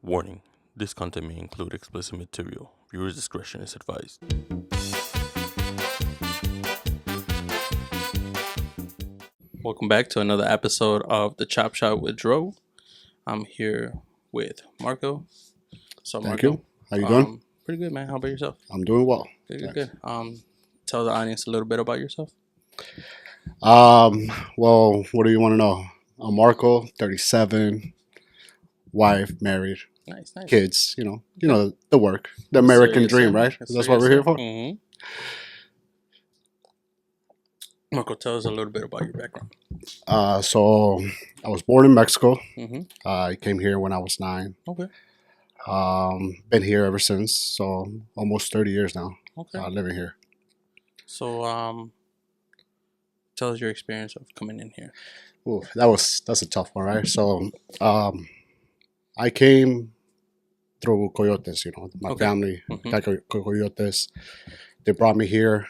Warning: this content may include explicit material. Viewers' discretion is advised. Welcome back to another episode of the Chop Shop with Dro. I'm here with Marco. So, Thank Marco, you. How you doing? Pretty good, man. How about yourself? I'm doing well. Good. Tell the audience a little bit about yourself. Well, what do you want to know? I'm Marco, 37, wife, married, Nice. kids. You know the work, the American Yes, dream, sir. right? Yes, That's sir, what yes, we're here sir. for. Mm-hmm. Marco, tell us a little bit about your background. So I was born in Mexico. Mm-hmm. I came here when I was 9. Okay. Been here ever since. So almost 30 years now. Okay. Living here. So, tell us your experience of coming in here. Ooh, that's a tough one, right? So, I came through coyotes. My Okay. family Mm-hmm. got coyotes. They brought me here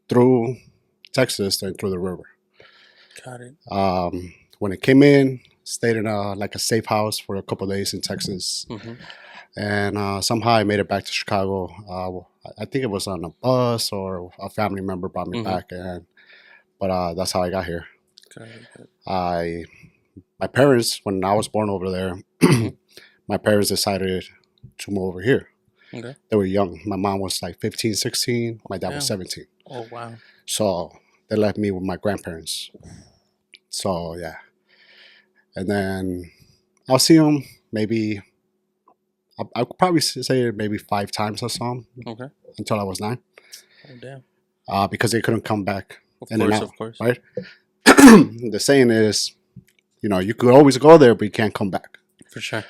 through Texas and through the river. Got it. When it came in, stayed in a safe house for a couple of days in Texas, Mm-hmm. and somehow I made it back to Chicago. I think it was on a bus or a family member brought me Mhm. back, but that's how I got here. Got it. My parents, when I was born over there, Mhm. my parents decided to move over here. Okay. They were young. My mom was like 15, 16. My dad was Damn. 17. Oh, wow. So they left me with my grandparents. So, yeah. And then I'll see them maybe, I'll probably say maybe 5 times I saw them Okay. until I was 9. Oh, damn. Because they couldn't come back. Of In and course, out, of course. right? The saying is, you could always go there, but you can't come back. For sure.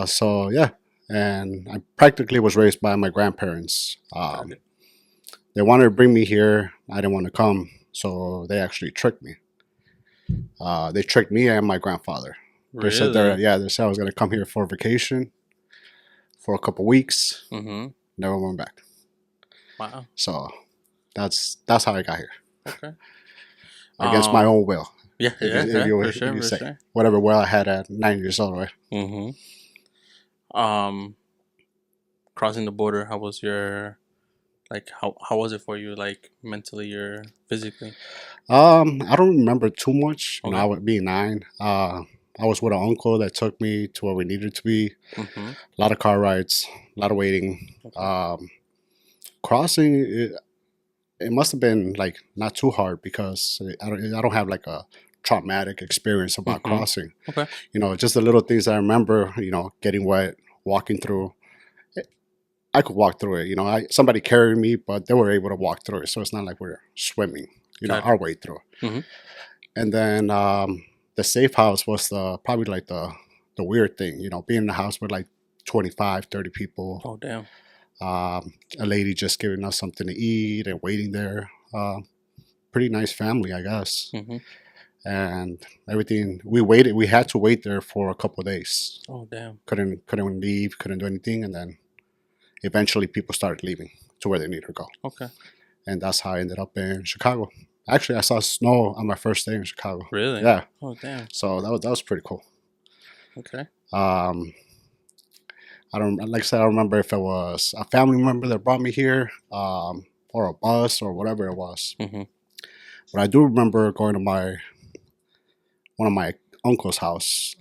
So, yeah. And I practically was raised by my grandparents. Got it. They wanted to bring me here. I didn't want to come. So they actually tricked me. They tricked me and my grandfather. They said they said I was going to come here for vacation for a couple weeks. Mm-hmm. Never went back. Wow. So that's how I got here. Okay. Against my own will. Yeah, If you say. Sure. Whatever will I had at 9 years old, right? Mm-hmm. Crossing the border, how was your, how was it for you, mentally or physically? I don't remember too much. Okay. I would be 9. I was with an uncle that took me to where we needed to be. Mm-hmm. A lot of car rides, a lot of waiting. Okay. Crossing, it must have been not too hard because I don't have a traumatic experience about Mhm. crossing. Okay. Just the little things I remember. Getting wet, walking through. I could walk through it. Somebody carried me, but they were able to walk through it, so it's not like we're swimming. Got it. Our way through. Mhm. And then the safe house was probably the weird thing. Being in the house with 25, 30 people. Oh, damn. A lady just giving us something to eat and waiting there. Pretty nice family, I guess. Mm-hmm. And everything, we had to wait there for a couple of days. Oh, damn. Couldn't leave, couldn't do anything. And then eventually people started leaving to where they needed to go. Okay. And that's how I ended up in Chicago. Actually, I saw snow on my first day in Chicago. Really? Yeah. Oh, damn. So that was pretty cool. Okay. I don't remember if it was a family member that brought me here, or a bus or whatever it was. Mm-hmm. But I do remember going to one of my uncle's house,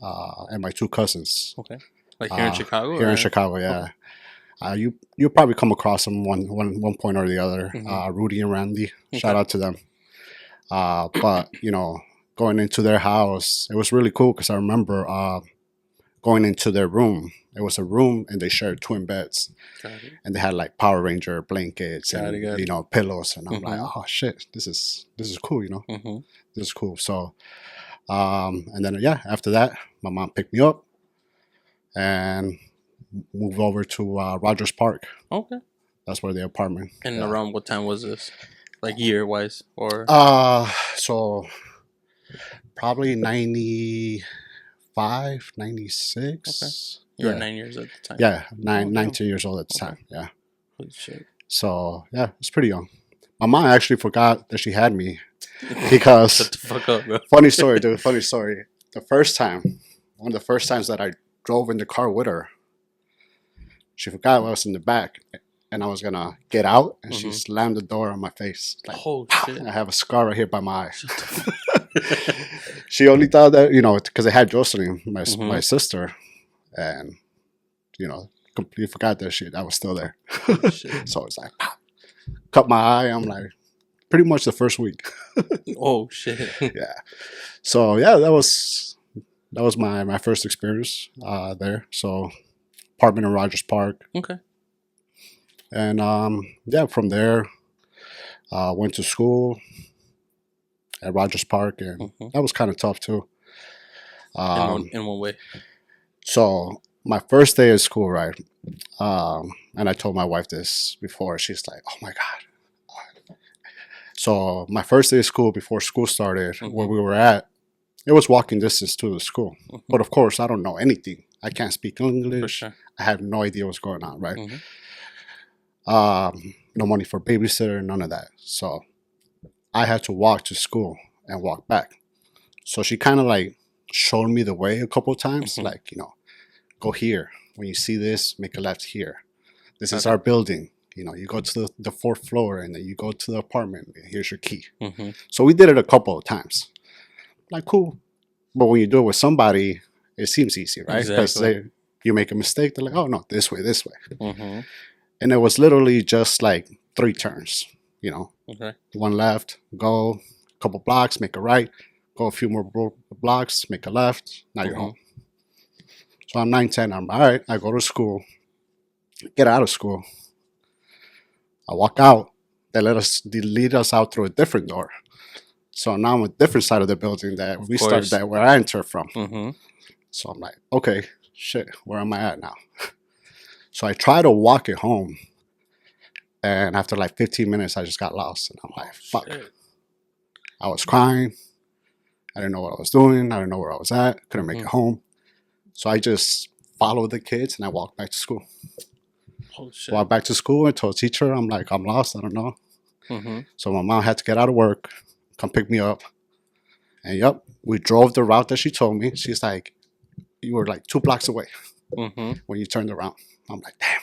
and my 2 cousins. Okay. Here in Chicago? Here in Chicago, yeah. Okay. You'll probably come across them one point or the other. Mhm. Rudy and Randy. Okay. Shout out to them. But going into their house, it was really cool because I remember going into their room. It was a room and they shared twin beds. Got it. And they had Power Ranger blankets Got and it. pillows. And I'm Mhm. like, oh shit, this is cool. Mm-hmm. This is cool. So, and then after that, my mom picked me up and moved over to Rogers Park. Okay. That's where the apartment. And around what time was this? Year-wise? Or? So probably 95, 96. Okay. You were 9 years at the time? Yeah, damn. 19 years old at the Okay. time. Yeah. Holy shit. So, yeah, it's pretty young. My mom actually forgot that she had me because, Shut the fuck up, bro. funny story, dude, funny story. The first time one of the first times that I drove in the car with her, she forgot I was in the back, and I was gonna get out, and she slammed the door on my face. Like, Oh shit! I have a scar right here by my eye. She only thought that, because I had Jocelyn, my sister, and completely forgot that shit. I was still there. So it's like, cut my eye. I'm like, pretty much the first week. Oh shit! Yeah. So yeah, that was my first experience there. So apartment in Rogers Park. Okay. And yeah, from there, went to school at Rogers Park, and that was kind of tough too. In one way. So my first day of school, right? And I told my wife this before. She's like, "Oh my god." So my first day of school, before school started, where we were at, it was walking distance to the school. But of course, I don't know anything. I can't speak English. For sure. I have no idea what's going on, right? No money for babysitter, none of that. So I had to walk to school and walk back. So she kind of like showed me the way a couple of times, like, go here. When you see this, make a left here. This is our building. You go to the fourth floor, and then you go to the apartment. Here's your key. So we did it a couple of times. Like, cool. But when you do it with somebody, it seems easy, right? Because you make a mistake, they're like, oh, no, this way. And it was literally just like 3 turns, Okay. One left, go a couple blocks, make a right, go a few more blocks, make a left, now you're home. So I'm 9, 10, I'm all right, I go to school, get out of school. I walk out, they lead us out through a different door. So now I'm on a different side of the building that we started at, where I entered from. So I'm like, okay, shit, where am I at now? So I try to walk it home, and after like 15 minutes, I just got lost, and I'm like, fuck. Shit. I was crying. I didn't know what I was doing. I didn't know where I was at. Couldn't make it home. So I just followed the kids, and I walked back to school. Oh, shit. Walked back to school and told teacher, I'm like, I'm lost. I don't know. So my mom had to get out of work, come pick me up. And yep, we drove the route that she told me. She's like, you were like 2 blocks away when you turned around. I'm like, damn.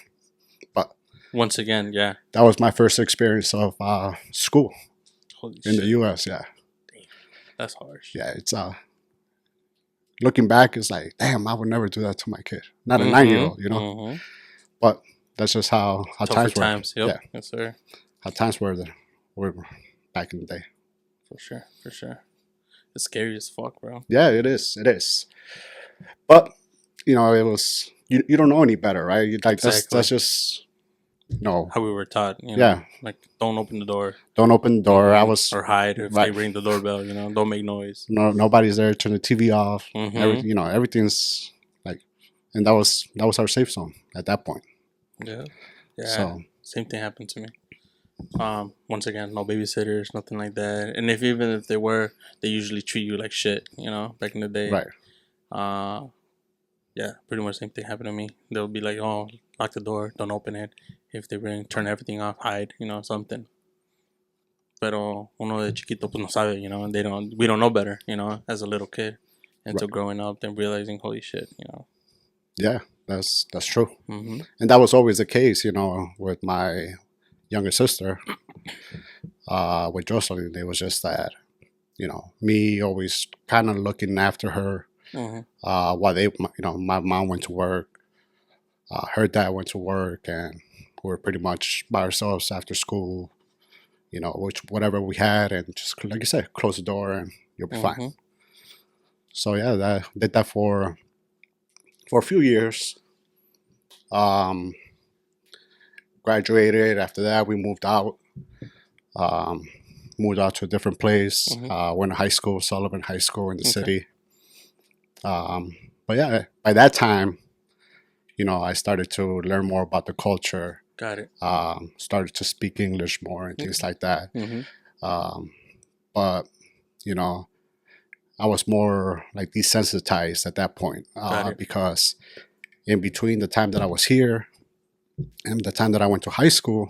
But once again, yeah, that was my first experience of school in the U.S. Yeah, damn. That's harsh. Yeah, it's looking back, it's like, damn, I would never do that to my kid. Not a 9-year-old, But that's just how times were. Yep. Yeah, yes, sir. How times were back in the day. For sure. It's scary as fuck, bro. Yeah, it is. But it was. You don't know any better, right? Like that's just how we were taught. Yeah, like don't open the door. Don't open the door. Or hide if they ring the doorbell. Don't make noise. No, nobody's there. Turn the TV off. Everything's like, and that was our safe zone at that point. Yeah. So same thing happened to me. Once again, no babysitters, nothing like that. And even if they were, they usually treat you like shit. Back in the day. Right. Yeah, pretty much the same thing happened to me. They'll be like, oh, lock the door, don't open it. If they ring, turn everything off, hide, something. Pero uno de chiquito pues no sabe, and we don't know better, as a little kid. Until growing up and realizing, holy shit, Yeah, that's true. And that was always the case, with my younger sister, with Jocelyn. It was just that, me always kind of looking after her. While my mom went to work, her dad went to work, and we were pretty much by ourselves after school. Whatever we had, and just like you said, close the door and you'll be fine. So yeah, did that for a few years. Graduated. After that, we moved out. Moved out to a different place. Went to high school, Sullivan High School in the city. But yeah, by that time, I started to learn more about the culture. Got it. Started to speak English more and things like that. But, I was more like desensitized at that point because in between the time that I was here and the time that I went to high school,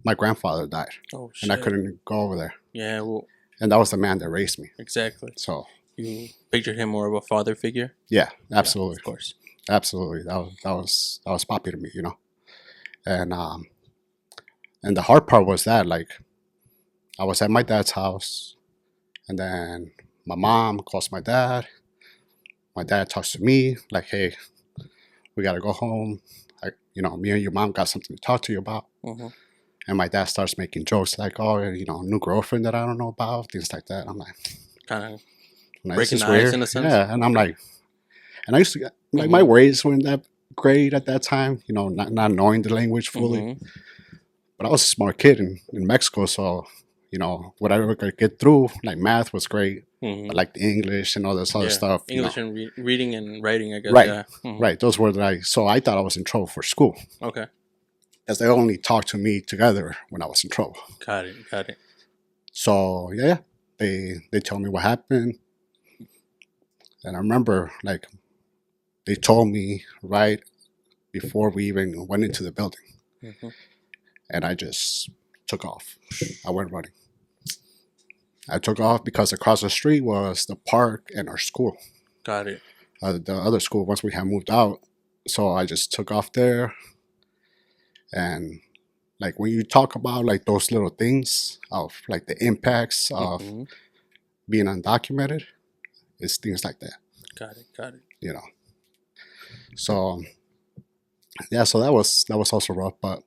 my grandfather died. Oh, shit. And I couldn't go over there. Yeah, well. And that was the man that raised me. Exactly. So You pictured him more of a father figure. Yeah, Yeah, absolutely, of course. absolutely. That was Papi to me, and and the hard part was that like I was at my dad's house, and then my mom calls my dad. My dad talks to me like, "Hey, we gotta go home. Me and your mom got something to talk to you about." Mm-hmm. And my dad starts making jokes like, "Oh, new girlfriend that I don't know about," things like that. I'm like, Kind of "This breaking is the ice weird." in a sense. Yeah, and I'm like, and I used to get like my Mm-hmm. words weren't that great at that time. Not knowing the language fully, Mm-hmm. but I was a smart kid in Mexico, so whatever I could get through, like math was great, but Mm-hmm. like the English and all this other Yeah, stuff, English and reading and writing, I guess. right, Yeah. Mm-hmm. right. Those were like, so I thought I was in trouble for school, Okay. as they only talked to me together when I was in trouble. Got it. Got it. So yeah, they tell me what happened, and I remember like they told me right before we even went into the building, Mm-hmm. and I just took off. I went running. I took off because across the street was the park and our school. Got it. The other school once we had moved out. So I just took off there, and like when you talk about like those little things of like the impacts of Mm-hmm. being undocumented, it's things like that, Got it. Got it. you know. So yeah, so that was also rough, but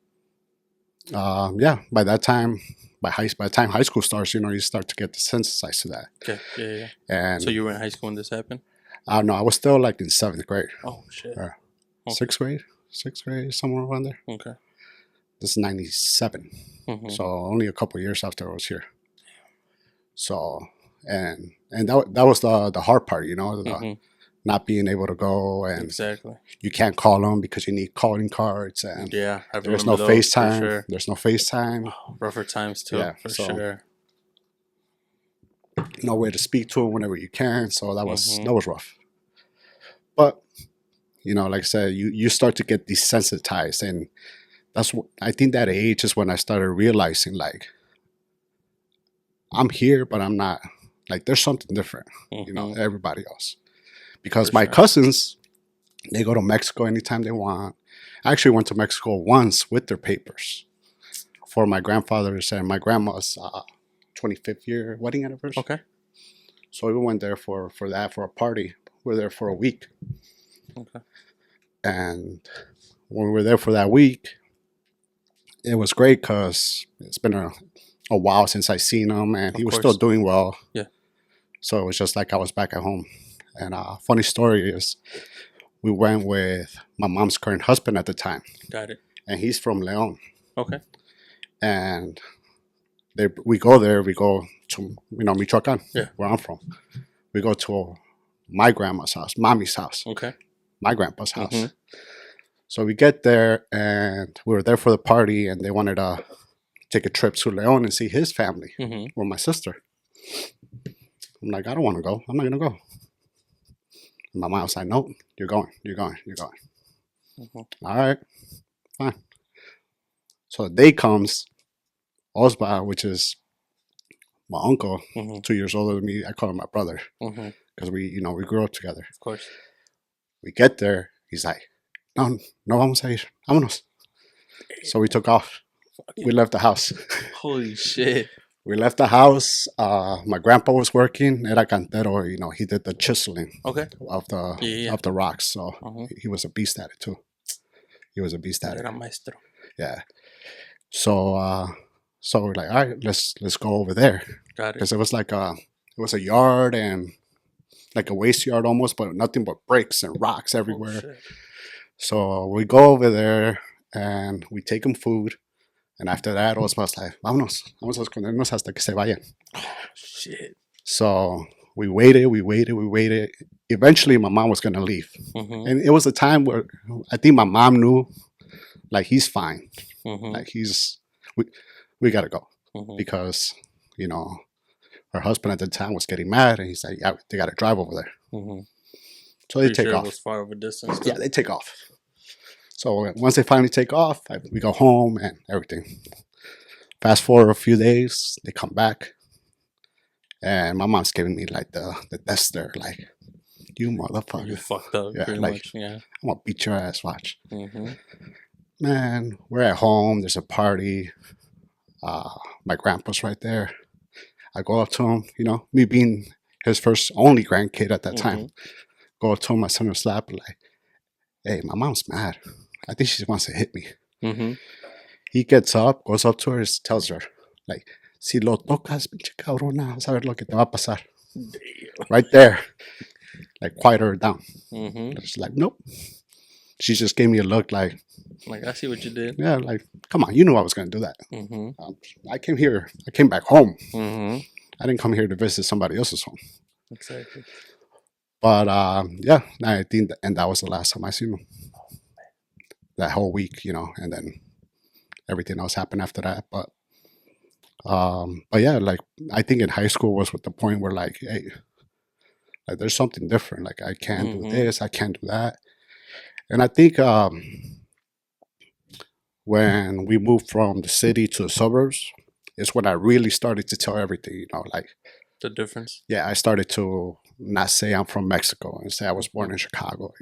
yeah, by that time, by the time high school starts, you start to get desensitized to that. Okay. Yeah. Yeah. And So you were in high school when this happened? I don't know, I was still like in seventh grade, Oh shit. or Okay. sixth grade, somewhere around there. Okay. This is 97. Mm-hmm. So only a couple years after I was here. So and that was the hard part, Mm-hmm. not being able to go, and Exactly. you can't call them because you need calling cards, and Yeah, I there's remember no those for FaceTime. sure. There's no FaceTime. Oh, rougher times too, Yeah, for so sure. no way to speak to them whenever you can. So that was Mm-hmm. that was rough. But like I said, you start to get desensitized, and that's what I think that age is when I started realizing like I'm here, but I'm not. Like there's something different, Mm-hmm. everybody else. Because For my sure. cousins, they go to Mexico anytime they want. I actually went to Mexico once with their papers for my grandfather's and my grandma's 25th year wedding anniversary. Okay. So we went there for a party. We were there for a week. Okay. And when we were there for that week, it was great because it's been a while since I seen him, and he Of was still course. doing well. Yeah. So it was just like I was back at home. And funny story is, we went with my mom's current husband at the time, Got it. and he's from Leon. Okay. And we go there. We go to Michoacan, Yeah. where I'm from. We go to my grandma's house, mommy's house, Okay. my grandpa's house. Mhm. So we get there, and we were there for the party, and they wanted to take a trip to Leon and see his family Mm-hmm. with my sister. I'm like, I don't want to go. I'm not gonna go. And my mom was like, nope, you're going. You're going. You're going. Mm-hmm. All right, fine. So the day comes, Osba, which is my uncle, Mm-hmm. 2 years older than me. I call him my brother Mm-hmm. because we grew up together. Of course. We get there. He's like, no, no vamos a ir. Vámonos. So we took off. We left the house. Holy shit. We left the house. My grandpa was working. Era cantero. He did the chiseling Okay. of the Yeah. of the rocks. So Uh-huh. he was a beast at it too. He was a beast at it. Era maestro. Yeah. So we're like, all right, let's go over there, Got it. because it was a yard, and like a waste yard almost, but nothing but bricks and rocks Oh, everywhere. shit. So we go over there and we take them food. And after that, I was like, vámonos, vamos a escondernos hasta que se vayan. Oh, shit. So we waited. Eventually, my mom was going to leave. Mm-hmm. And it was a time where I think my mom knew, like, he's fine. Mm-hmm. Like, we got to go. Mm-hmm. Because, her husband at the time was getting mad. And he's like, yeah, they got to drive over there. Mm-hmm. So they Pretty take sure off. It was far of a distance. Yeah, they take off. So once they finally take off, we go home and everything. Fast forward a few days, they come back, And my mom's giving me like the death stare, like, you You motherfucker. fucked up, Yeah, pretty like, much. Yeah. I'm gonna beat your ass, watch. Mm-hmm. Man, we're at home, there's a party. My grandpa's right there. I go up to him, me being his first only grandkid at that time. Go up to him, my son was slapping, like, hey, my mom's mad. I think she wants to hit me. Mm-hmm. He gets up, goes up to her, tells her, like, si lo tocas, pinche cabrona, vas a ver lo que te va a pasar. Right there. Like, quiet her down. Mm-hmm. She's like, nope. She just gave me a look like, I see what you did. yeah, like, come on, you knew I was going to do that. Mm-hmm. I came back home. Mm-hmm. I didn't come here to visit somebody else's home. Exactly. But yeah, I think, and that was the last time I seen him. That whole week, and then everything else happened after that. But yeah, like, I think in high school was with the point where, like, hey, like, there's something different. Like, I can't do this, I can't do that. And I think when we moved from the city to the suburbs, is when I really started to tell everything. Like, The difference. yeah, I started to not say I'm from Mexico and say I was born in Chicago.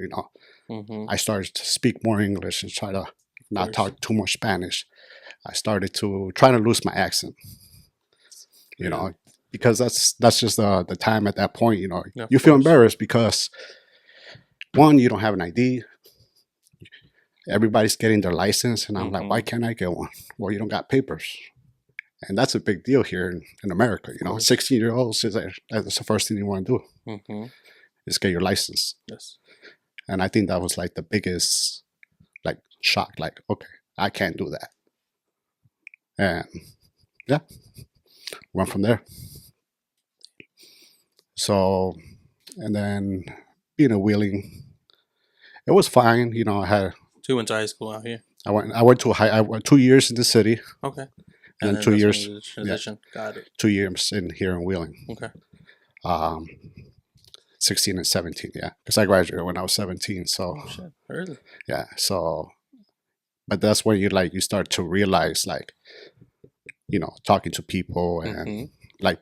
Mm-hmm. I started to speak more English and try to not talk too much Spanish. I started to try to lose my accent, because that's just the time at that point. Yeah, you feel embarrassed because, one, you don't have an ID. Everybody's getting their license, and I'm like, why can't I get one? Well, you don't got papers, and that's a big deal here in America. 16-year-olds that's the first thing you want to do is get your license. Yes. And I think that was like the biggest, like, shock. Like, okay, I can't do that. And yeah, went from there. So, and then being a Wheeling, it was fine. I had. So you went to high school out here. I went to I went 2 years in the city. Okay. And then 2 years. Transition. Yeah, got it. 2 years here in Wheeling. Okay. 16 and 17, yeah, because I graduated when I was 17. So, oh, shit. Early. Yeah. So, but that's when you start to realize, like, talking to people and like,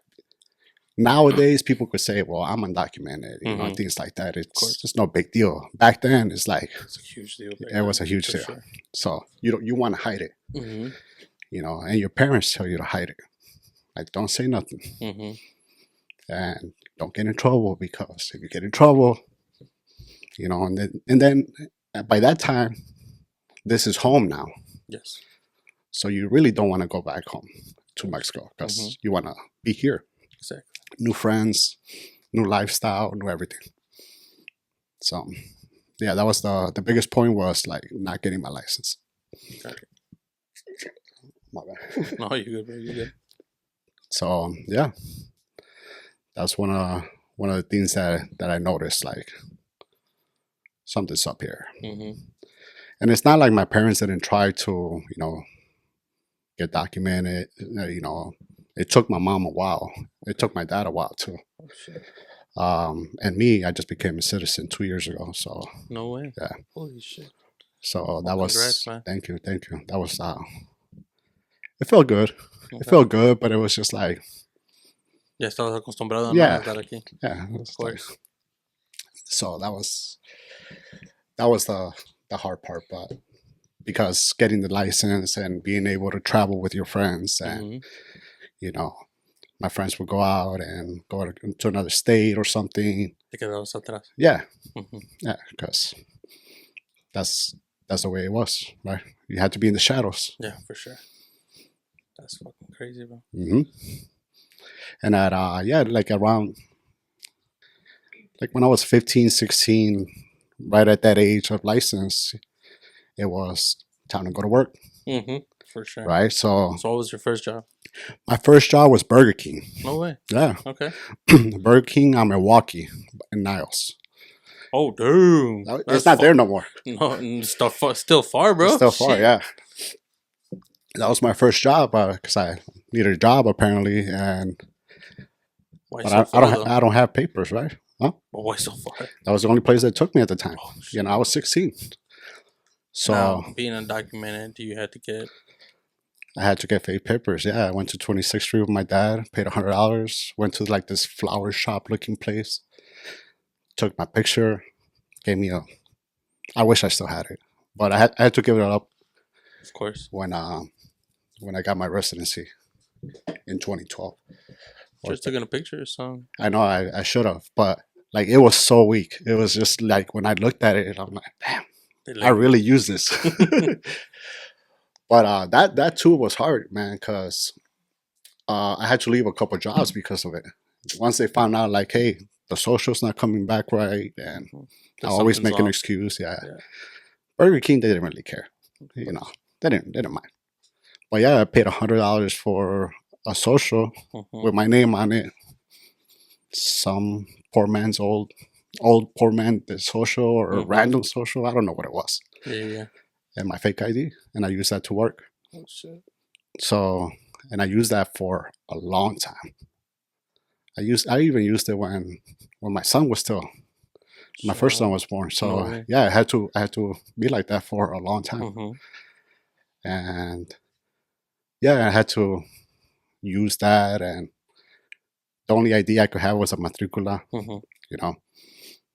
nowadays people could say, well, I'm undocumented, things like that. It's just no big deal. Back then, it's like, it's a huge deal. It was a huge deal. Sure. So you want to hide it, and your parents tell you to hide it. Like, don't say nothing, and don't get in trouble, because if you get in trouble, and then by that time, this is home now. Yes. So you really don't want to go back home to Mexico, because you want to be here. Exactly. New friends, new lifestyle, new everything. So, yeah, that was the biggest point, was like not getting my license. Okay. My bad. No, you're good, bro. You're good. So yeah, that's one of the things that I noticed, like, something's up here. And it's not like my parents didn't try to, get documented. It took my mom a while. It took my dad a while too. Oh, shit. And me, I just became a citizen 2 years ago. So no way. Yeah. Holy shit. So that was. Congrats, man. Thank you. That was. It felt good. Okay. It felt good, but it was just like. Ya estabas acostumbrado, yeah, a estar aquí. Yeah. Of course. Like, so that was the hard part, but because getting the license and being able to travel with your friends, and my friends would go out and go to another state or something. Te quedabas atrás. Yeah. Yeah, because that's the way it was, right? You had to be in the shadows. Yeah, for sure. That's fucking crazy, bro. And at like around, like, when I was 15, 16, right at that age of license, it was time to go to work. For sure. Right? So what was your first job? My first job was Burger King. No way. Yeah. Okay. Burger King on Milwaukee in Niles. Oh, dude. It's not there no more. No, it's still far, bro. It's still far, yeah. That was my first job because I needed a job, apparently, and I don't have papers, right? Huh? But why so far? That was the only place that took me at the time. I was 16. So now, being undocumented, do you have to get I had to get fake papers. Yeah, I went to 26th Street with my dad, paid $100, went to like this flower shop looking place, took my picture, gave me a. I wish I still had it, but I had to give it up Of course. when I got my residency in 2012. Just taking a picture or something. I know I should have, but like it was so weak. It was just like when I looked at it, I'm like, damn, I really use this. But that too was hard, man, because I had to leave a couple jobs because of it. Once they found out, like, hey, the social's not coming back right, and I always make an excuse. Yeah. Burger King, they didn't really care. You know, they didn't mind. But yeah, I paid $100 for a social with my name on it. Some poor man's old poor man social or random social. I don't know what it was. Yeah. And my fake ID, and I used that to work. Oh shit. So, and I used that for a long time. I even used it when my son was still my first son was born. So yeah, I had to be like that for a long time. And yeah, I had to use that, and the only ID I could have was a matricula, you know.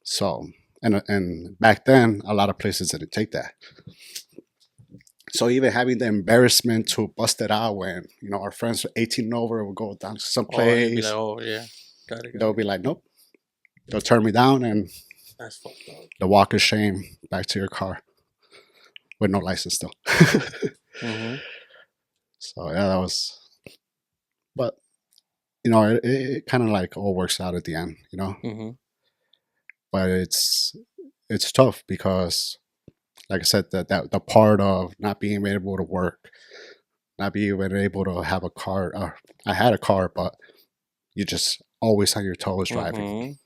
So and back then, a lot of places didn't take that. So even having the embarrassment to bust it out when our friends were 18 and over would go down to some place. Oh yeah, got it. They'll be like, nope. They'll turn me down, and that's fucked up. The walk of shame back to your car with no license still. So yeah, that was. But it kind of like all works out at the end, But it's tough because, like I said, that the part of not being able to work, not being able to have a car. I had a car, but you just always on your toes driving.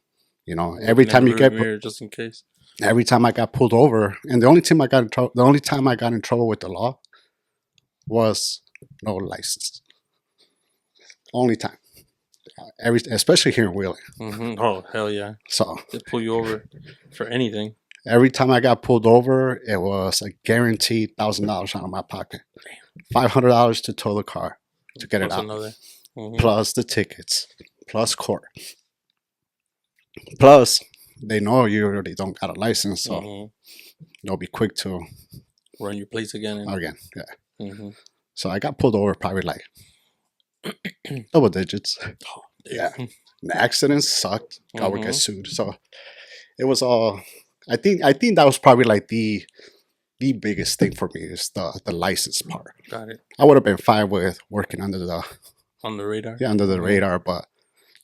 Every time you get just in case. Every time I got pulled over, and the only time I got in trouble with the law was no license. Only time. Especially here in Wheeling. Oh hell yeah! So they pull you over for anything. Every time I got pulled over, it was a guaranteed $1,000 out of my pocket. $500 to tow the car to get it out, plus the tickets, plus court, plus they know you already don't got a license, so they'll be quick to run your plates again. Yeah. So I got pulled over probably like double digits. Oh, yeah. The accidents sucked. I would get sued. So it was all. I think that was probably like the biggest thing for me is the license part. Got it. I would have been fine with working under the radar. Yeah, under the radar, but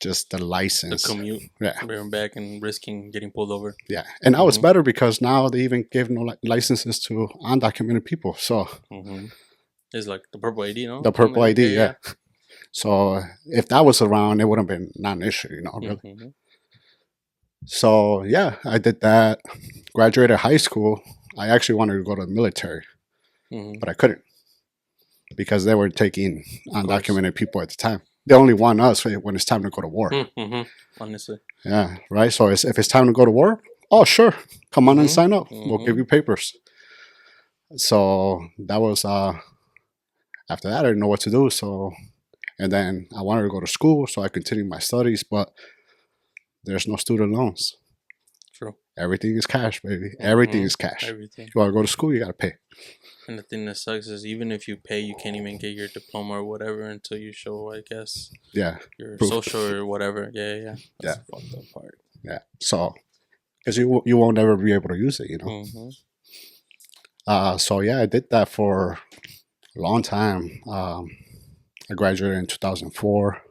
just the license, the commute, bearing back and risking getting pulled over. Yeah, and that was better because now they even give licenses to undocumented people. So it's like the purple ID, no? The purple ID, yeah. So if that was around, it would have been not an issue, really. So yeah, I did that. Graduated high school. I actually wanted to go to the military, but I couldn't because they were taking undocumented people at the time. They only want us when it's time to go to war. Honestly. Yeah, right. So if it's time to go to war, oh sure, come on and sign up. We'll give you papers. So that was after that I didn't know what to do. So and then I wanted to go to school, so I continued my studies, but there's no student loans. True. Everything is cash, baby. Everything is cash. Everything. You want to go to school, you got to pay. And the thing that sucks is even if you pay, you can't even get your diploma or whatever until you show, I guess, your proof. Social or whatever. Yeah. That's the fucked up part. Yeah. So, because you won't ever be able to use it, So yeah, I did that for a long time. I graduated in 2004.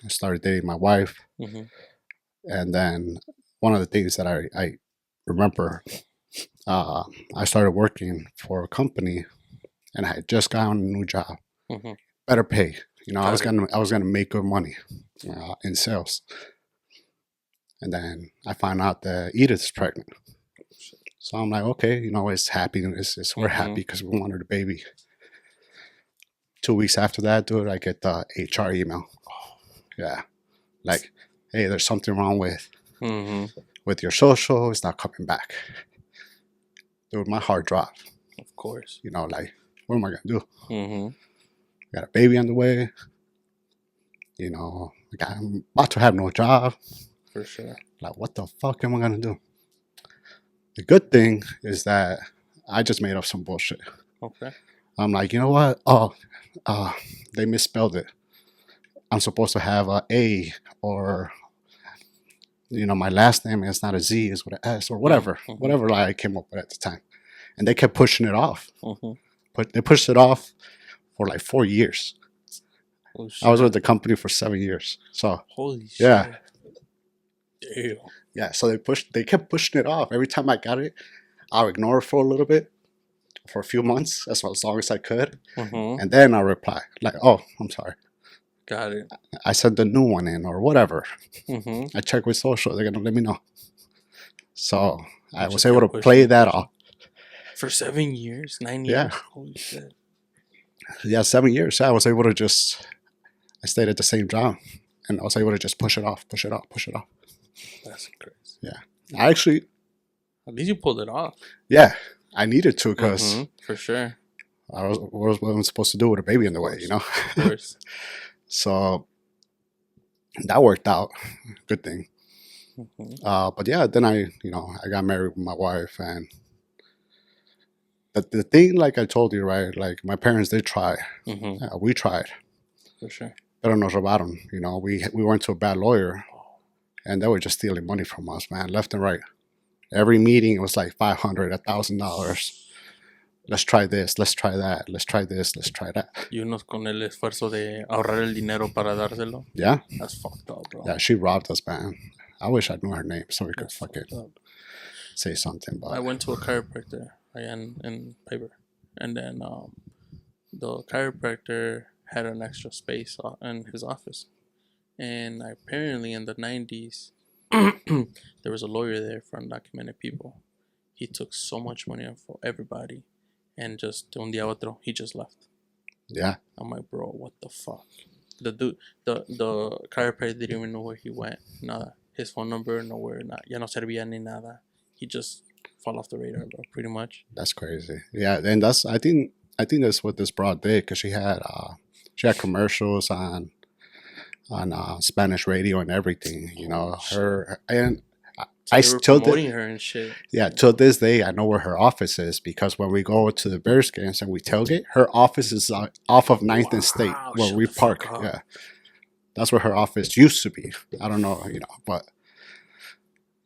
I started dating my wife. And then one of the things that I remember, I started working for a company, and I had just gotten a new job, better pay. I was gonna make good money in sales, and then I found out that Edith is pregnant. So I'm like, okay, it's happiness. We're happy because we wanted a baby. 2 weeks after that, dude, I get the HR email. Yeah, like, hey, there's something wrong with your social. It's not coming back. Dude, my heart dropped. Of course. Like, what am I gonna do? Mm-hmm. Got a baby on the way. You know, I'm about to have no job. For sure. Like, what the fuck am I gonna do? The good thing is that I just made up some bullshit. Okay. I'm like, you know what? Oh, they misspelled it. I'm supposed to have a A, or you know, my last name is not a Z, is with an S, or whatever, Mm-hmm. whatever lie I came up with at the time. And they kept pushing it off. Mm-hmm. But they pushed it off for like 4 years. Oh, I was shit. with the company for 7 years. So Holy yeah, shit. Damn. yeah. So they kept pushing it off. Every time I got it, I'll ignore it for a little bit, for a few months, as long as I could, Mm-hmm. and then I'll reply like, "Oh, I'm sorry, Got it. I sent the new one in, or whatever." Mm-hmm. I check with social; they're gonna let me know. So I was Just able to kept play pushing, that pushing. off. For 7 years, 9 Yeah. years. Holy shit. Yeah, 7 years. I was able to just. I stayed at the same job, and I was able to just push it off, push it off, push it off. That's crazy. Yeah, I actually. At least you pulled it off. Yeah, I needed to, because For sure. what was I supposed to do with a baby in the way, you know? Of course. So that worked out. Good thing. Mm-hmm. But yeah, then I got married with my wife, and the thing, like I told you, right? Like my parents, they tried. Mm-hmm. We tried. For sure. Pero nos robaron. You know, we went to a bad lawyer, and they were just stealing money from us, man, left and right. Every meeting, it was like $500, $1,000. Let's try this. Let's try that. Let's try this. Let's try that. Y unos con el esfuerzo de ahorrar el dinero para dárselo. Yeah. That's fucked up, bro. Yeah, she robbed us, man. I wish I knew her name so we could That's fucking fucked up. say something. But I went to a chiropractor in Piper, and then the chiropractor had an extra space in his office, and apparently in the 90s there was a lawyer there for undocumented people. He took so much money for everybody, and just de un día a otro he just left. yeah, I'm like, bro, what the fuck? The dude, the chiropractor didn't even know where he went. Nada. His phone number, nowhere. Ya no servía ni nada. He just fall off the radar, bro. Pretty much. that's crazy. Yeah, and I think that's what this broad did, because she had commercials on Spanish radio and everything. You know, her, and So I they were still promoting did. her and shit. Yeah, till this day, I know where her office is, because when we go to the Bears games and we tailgate, her office is off of 9th and State, where shut we the fuck park. up. Yeah, that's where her office used to be. I don't know, you know, but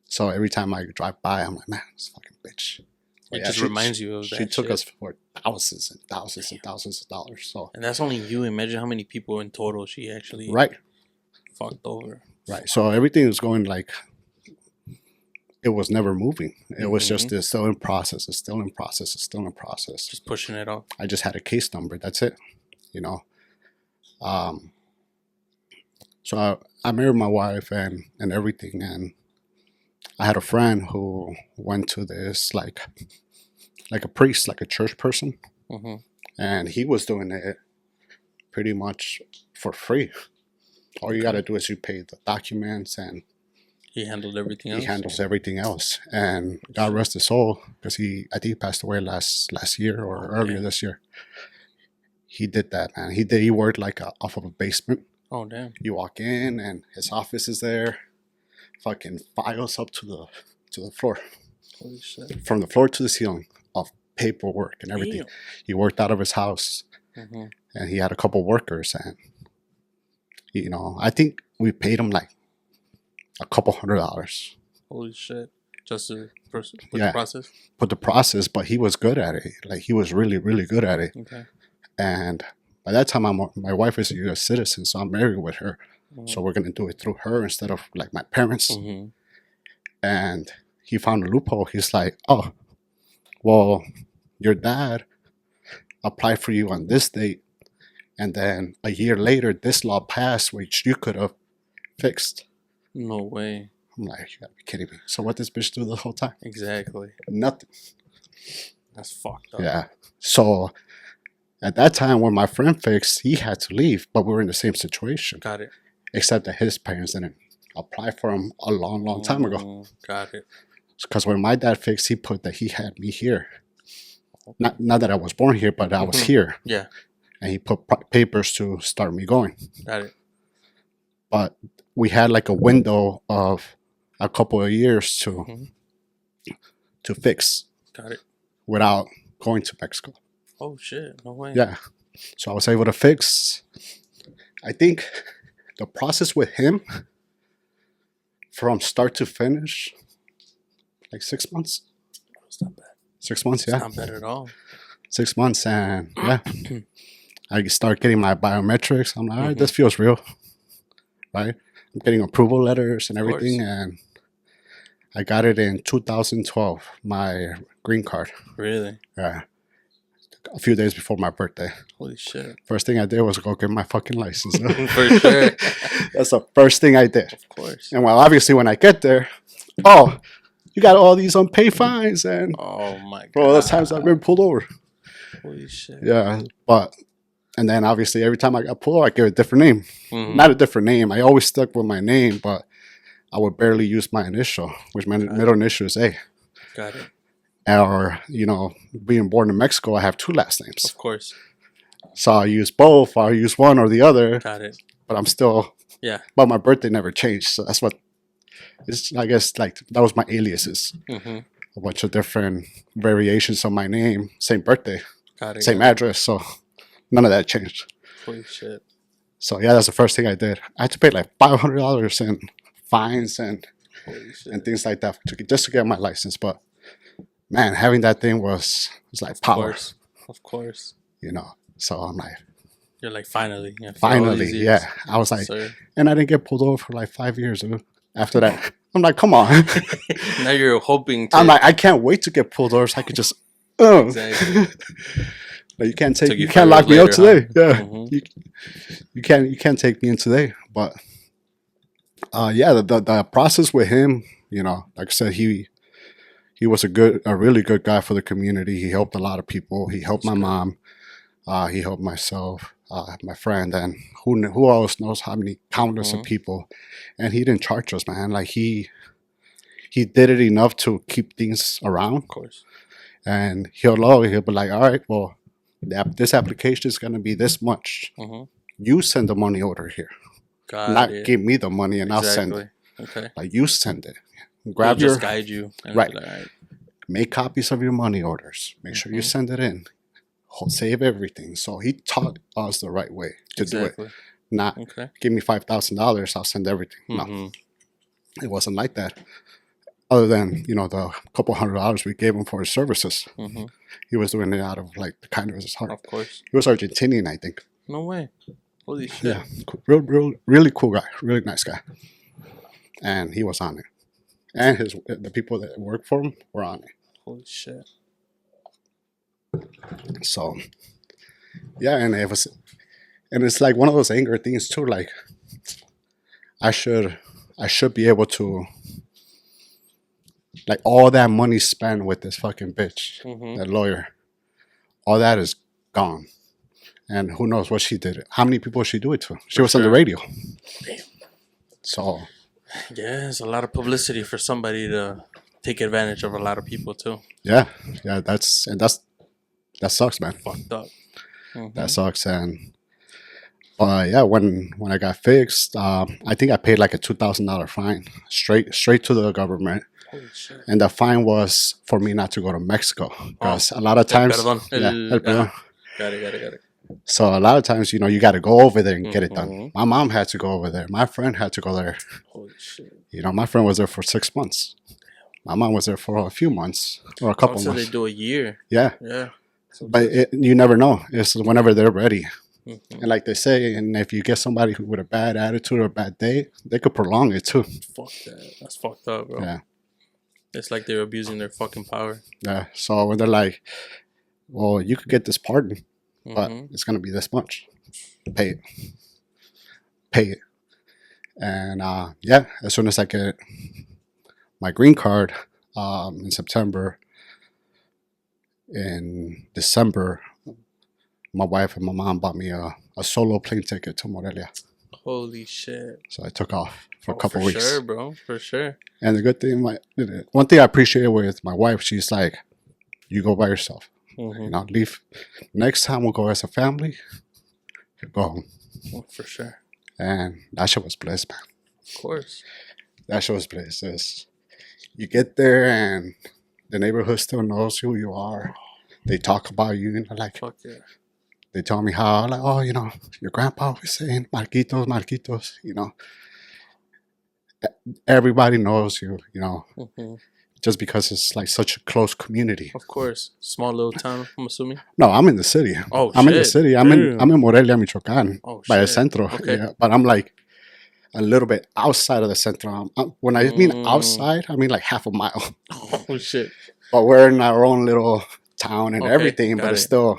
so every time I drive by, I'm like, man, this fucking bitch. It just reminds you of that. She took shit. us for thousands and thousands and thousands of dollars. So, and that's only you. Imagine how many people in total she actually right, fucked over. right. So everything was going like, it was never moving. It was just, it's still in process. It's still in process. It's still in process. Just pushing it off. I just had a case number. That's it. You know. So I married my wife and everything, and I had a friend who went to this like a priest, like a church person, Mm-hmm. and he was doing it pretty much for free. All you got to do is you pay the documents, and He handled everything else. he handles everything else. And God rest his soul, because I think he passed away last year or earlier this year. He did that, man. He worked like off of a basement. Oh damn! You walk in and his office is there. Fucking files up to the floor. Holy shit! From the floor to the ceiling of paperwork and everything. Damn. He worked out of his house, and he had a couple workers, and you know, I think we paid him like a couple $100. Holy shit! Just to put Yeah. the process. Put the process, but he was good at it. Like, he was really, really good at it. Okay. And by that time, my wife is a U.S. citizen, so I'm married with her. So we're gonna do it through her instead of like my parents. Mm-hmm. And he found a loophole. He's like, oh, well, your dad applied for you on this date, and then a year later, this law passed, which you could have fixed. No way. I'm like, you gotta be kidding me. So what this bitch do the whole time? Exactly. Nothing. That's fucked up. Yeah. So at that time, when my friend fixed, he had to leave, but we were in the same situation. Got it. Except that his parents didn't apply for him a long, long time ago. Got it. Because when my dad fixed, he put that he had me here. Not that I was born here, but I was here. Yeah. And he put papers to start me going. Got it. But we had like a window of a couple of years to fix. Got it. Without going to Mexico. Oh shit! No way. Yeah. So I was able to fix. I think the process with him, from start to finish, like 6 months. It's not bad. 6 months, yeah. It's not bad at all. 6 months, and yeah, I start getting my biometrics. I'm like, all right, this feels real, right? I'm getting approval letters and everything, and I got it in 2012. My green card. Really? Yeah. A few days before my birthday. Holy shit. First thing I did was go get my fucking license. For sure. That's the first thing I did. Of course. And well, obviously when I get there, oh, you got all these unpaid fines and oh my god. Bro, those times I've been pulled over. Holy shit. Yeah. And then obviously every time I got pulled over, I give a different name. Not a different name. I always stuck with my name, but I would barely use my initial, which my middle initial is A. Got it. Or, being born in Mexico, I have 2 last names. Of course. So I use both. I use one or the other. Got it. But I'm still... Yeah. But my birthday never changed. So that's what... I guess, like, that was my aliases. A bunch of different variations of my name. Same birthday. Got it. Same address. So none of that changed. Holy shit. So, yeah, that's the first thing I did. I had to pay like $500 in fines and things like that just to get my license. But... man, having that thing was like power. Of course. So I'm like... you're like, finally. Yeah, finally, yeah. I was like... and I didn't get pulled over for like 5 years after that. I'm like, come on. Now you're hoping to... I'm like, I can't wait to get pulled over so I could just... Exactly. But you can't lock me up today. Huh? Yeah. You can't take me in today. But yeah, the process with him, like I said, he was a really good guy for the community. He helped a lot of people. He helped my mom. He helped myself, my friend, and who else knows how many countless of people. And he didn't charge us, man. Like he did it enough to keep things around. Of course. And he'll be like, all right, well, this application is gonna be this much. You send the money order here. Not give me the money and I'll send it. Okay. Like you send it. He'll just guide you. Right. Like, right. Make copies of your money orders. Make sure you send it in. Save everything. So he taught us the right way to do it. Not give me $5,000, I'll send everything. No, it wasn't like that. Other than the couple $100 we gave him for his services, he was doing it out of like the kindness of his heart. Of course, he was Argentinian, I think. No way. Holy shit. Yeah, really cool guy, really nice guy, and he was on it. And the people that work for him were on it. Holy shit. So, yeah, and it's like one of those anger things too. Like, I should be able to, like, all that money spent with this fucking bitch, that lawyer, all that is gone. And who knows what she did. How many people she do it to? She was on the radio. Damn. So... yeah, it's a lot of publicity for somebody to take advantage of a lot of people too. Yeah, that sucks, man. Fucked up. That sucks, and yeah, when I got fixed, I think I paid like a $2,000 fine straight to the government. Holy shit. And the fine was for me not to go to Mexico because a lot of times, Got it. So a lot of times, you got to go over there and get it done. My mom had to go over there. My friend had to go there. Holy shit. My friend was there for 6 months. My mom was there for a few months or a couple months. So they do a year. Yeah. But you never know. It's whenever they're ready. And like they say, and if you get somebody with a bad attitude or a bad day, they could prolong it too. Fuck that. That's fucked up, bro. Yeah. It's like they're abusing their fucking power. Yeah. So when they're like, well, you could get this pardon, but it's going to be this much. Pay it. And yeah, as soon as I get my green card in September, in December, my wife and my mom bought me a solo plane ticket to Morelia. Holy shit. So I took off for a couple weeks. For sure, bro. For sure. And the good thing, one thing I appreciate with my wife, she's like, you go by yourself. You know, leave. Next time we'll go as a family. Go home. For sure. And that shit was bliss, man. Of course. That shit was bliss. You get there and the neighborhood still knows who you are. They talk about you, like, fuck yeah. They tell me how, like, oh, your grandpa was saying, Marquitos, Marquitos, Everybody knows you, just because it's like such a close community. Of course. Small little town, I'm assuming. No, I'm in the city. Oh, I'm shit. in the city. I'm in Morelia, Michoacan, by the centro. Okay. Yeah, but I'm like a little bit outside of the centro. When I mean outside, I mean like half a mile. Oh, shit. But we're in our own little town and everything, but it's still,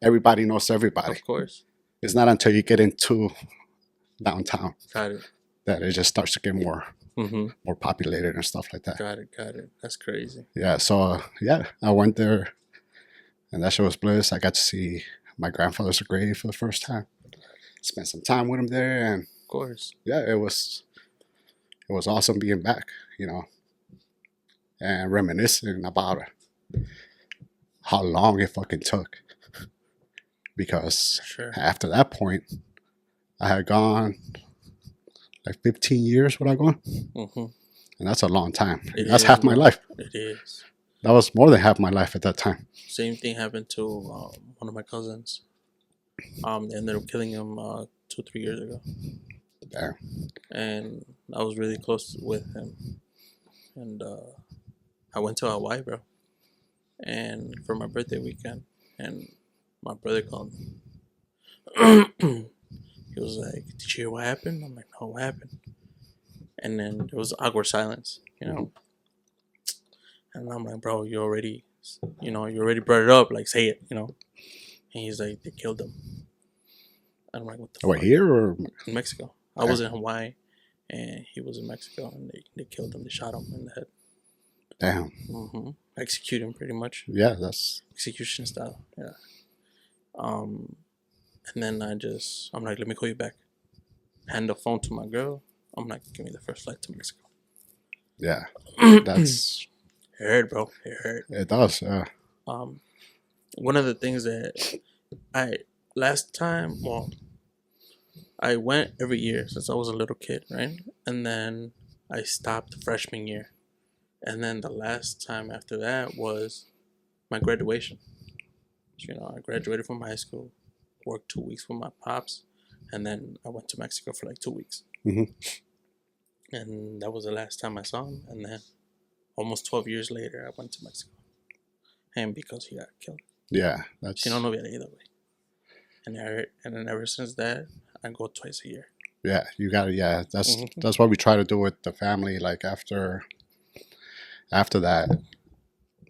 everybody knows everybody. Of course. It's not until you get into downtown Got it. that it just starts to get more populated and stuff like that. Got it. That's crazy. Yeah, so I went there, and that shit was bliss. I got to see my grandfather's grave for the first time. Spent some time with him there, and of course, it was awesome being back, and reminiscing about how long it fucking took. Because after that point, I had gone like 15 years without going. And that's a long time. That's half my life. It is. That was more than half my life at that time. Same thing happened to one of my cousins. They ended up killing him 2-3 years ago. Damn. And I was really close with him. And I went to Hawaii, bro. And for my birthday weekend. And my brother called me. He was like, "Did you hear what happened?" I'm like, "No, what happened?" And then there was awkward silence, And I'm like, "Bro, you already brought it up. Like, say it, And he's like, "They killed him." And I'm like, "What the fuck?" Here or in Mexico? I was in Hawaii, and he was in Mexico, and they killed him. They shot him in the head. Damn. Execute him, pretty much. Yeah, that's execution style. Yeah. And then I'm like, "Let me call you back." Hand the phone to my girl. I'm like, "Give me the first flight to Mexico." Yeah. That's it hurt, bro. It hurt. It does, yeah. One of the things that I went every year since I was a little kid, right? And then I stopped freshman year. And then the last time after that was my graduation. I graduated from high school, worked 2 weeks with my pops, and then I went to Mexico for like 2 weeks. And that was the last time I saw him. And then almost 12 years later, I went to Mexico. And because he got killed. Yeah, that's... no hubiera ido, güey. And then ever since that, I go twice a year. Yeah, you got to, yeah. That's what we try to do with the family. Like after that,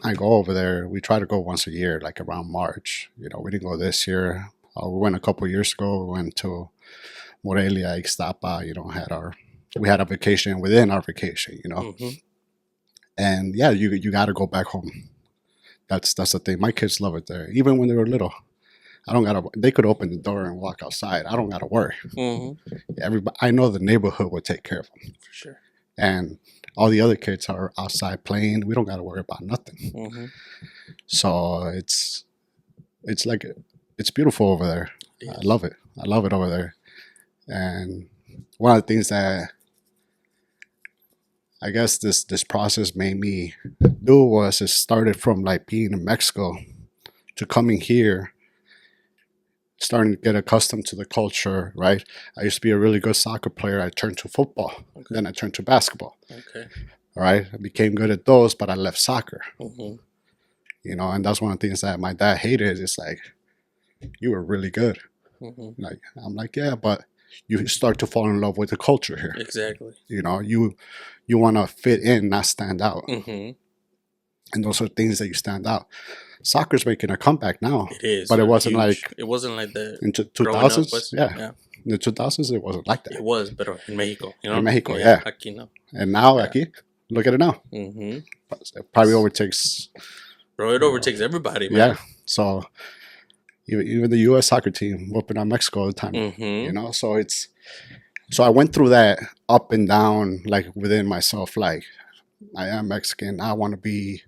I go over there. We try to go once a year, like around March. We didn't go this year. We went a couple years ago. We went to Morelia, Ixtapa. We had a vacation within our vacation. And yeah, you got to go back home. That's the thing. My kids love it there. Even when they were little, they could open the door and walk outside. I don't gotta worry. Everybody, I know the neighborhood will take care of them for sure. And all the other kids are outside playing. We don't gotta worry about nothing. So it's like it's beautiful over there. I love it. I love it over there. And one of the things that I guess this process made me do was it started from like being in Mexico to coming here, starting to get accustomed to the culture, right? I used to be a really good soccer player. I turned to football. Okay. Then I turned to basketball. Okay. All right. I became good at those, but I left soccer. And that's one of the things that my dad hated. It's like, you were really good. Like, I'm like, yeah, but you start to fall in love with the culture here. Exactly. You want to fit in, not stand out. And those are things that you stand out. Soccer's making a comeback now. It is. But it wasn't huge. like... It wasn't like that. In 2000s? Yeah. In the 2000s, it wasn't like that. It was, but in Mexico, In Mexico, yeah. Aquí no. And now, aquí, look at it now. It probably overtakes... Bro, it overtakes everybody, man. Yeah. So... Even the U.S. soccer team whooping on Mexico all the time, So I went through that up and down, like within myself. Like, I am Mexican. I want to be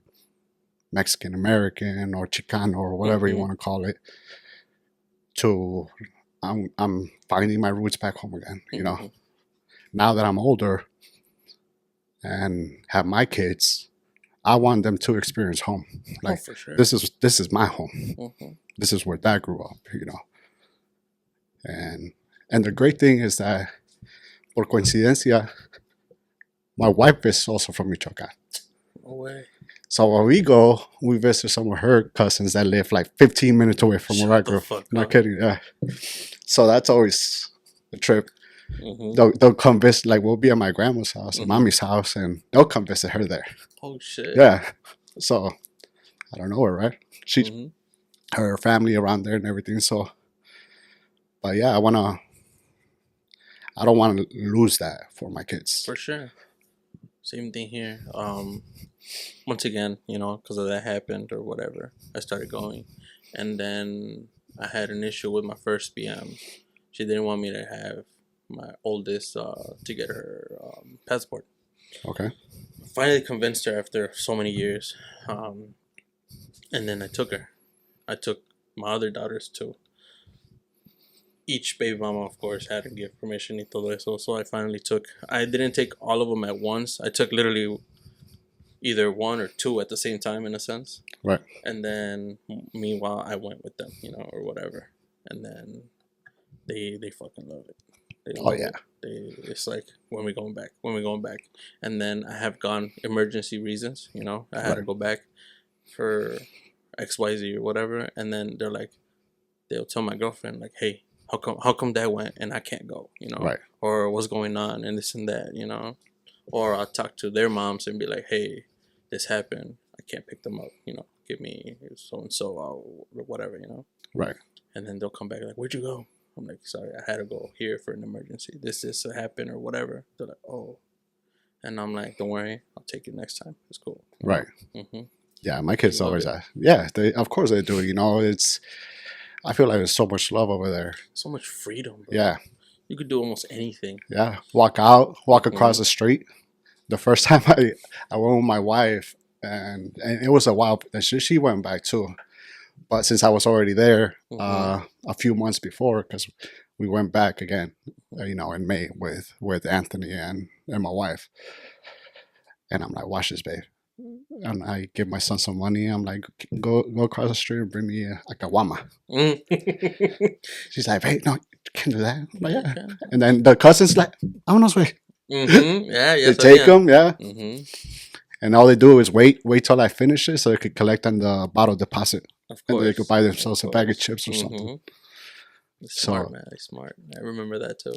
Mexican American or Chicano or whatever you want to call it, to I'm finding my roots back home again. You know, now that I'm older and have my kids, I want them to experience home. Like, for sure. this is my home. This is where Dad grew up. You know, and the great thing is that, por coincidencia, my wife is also from Michoacan. No way. So when we go, we visit some of her cousins that live like 15 minutes away from where I grew up. Not kidding, yeah. So that's always a trip. They'll come visit, like we'll be at my grandma's house, mommy's house, and they'll come visit her there. Oh shit. Yeah. So I don't know her, right? She's her family around there and everything. So, but yeah, I don't want to lose that for my kids. For sure. Same thing here. Once again, you know, because of that happened or whatever, I started going, and then I had an issue with my first BM. She didn't want me to have my oldest to get her passport. Okay. Finally convinced her after so many years, and then I took her. I took my other daughters too. Each baby mama, of course, had to give permission y todo eso. So I finally took. I didn't take all of them at once. I took literally either one or two at the same time, in a sense. Right. And then, meanwhile, I went with them, you know, or whatever. And then they fucking love it. They love it. It's like, when we going back? When we going back? And then I have gone emergency reasons, you know. I had to go back for XYZ or whatever. And then they're like, they'll tell my girlfriend, like, hey, how come Dad went and I can't go, you know? Right. Or what's going on and this and that, you know? Or I'll talk to their moms and be like, hey, this happened. I can't pick them up, you know? Give me so-and-so or whatever, you know? Right. And then they'll come back like, where'd you go? I'm like, sorry, I had to go here for an emergency. This happened or whatever. They're like, oh. And I'm like, don't worry, I'll take it next time. It's cool. Right. Yeah, my kids always ask. Yeah, of course they do. You know, I feel like there's so much love over there. So much freedom, bro. Yeah. You could do almost anything. Yeah. Walk across the street. The first time I went with my wife, and it was a while. She went back too. But since I was already there a few months before, because we went back again, you know, in May with Anthony and my wife. And I'm like, watch this, babe. And I give my son some money. I'm like, go across the street and bring me a kawama. She's like, hey, no, you can't do that. I'm like, yeah. And then the cousin's like, vámonos, way. Yeah, they take them, yeah. And all they do is wait till I finish it so they could collect on the bottle deposit. Of course. And they could buy themselves a bag of chips or something. Smart, man. They're smart. I remember that too.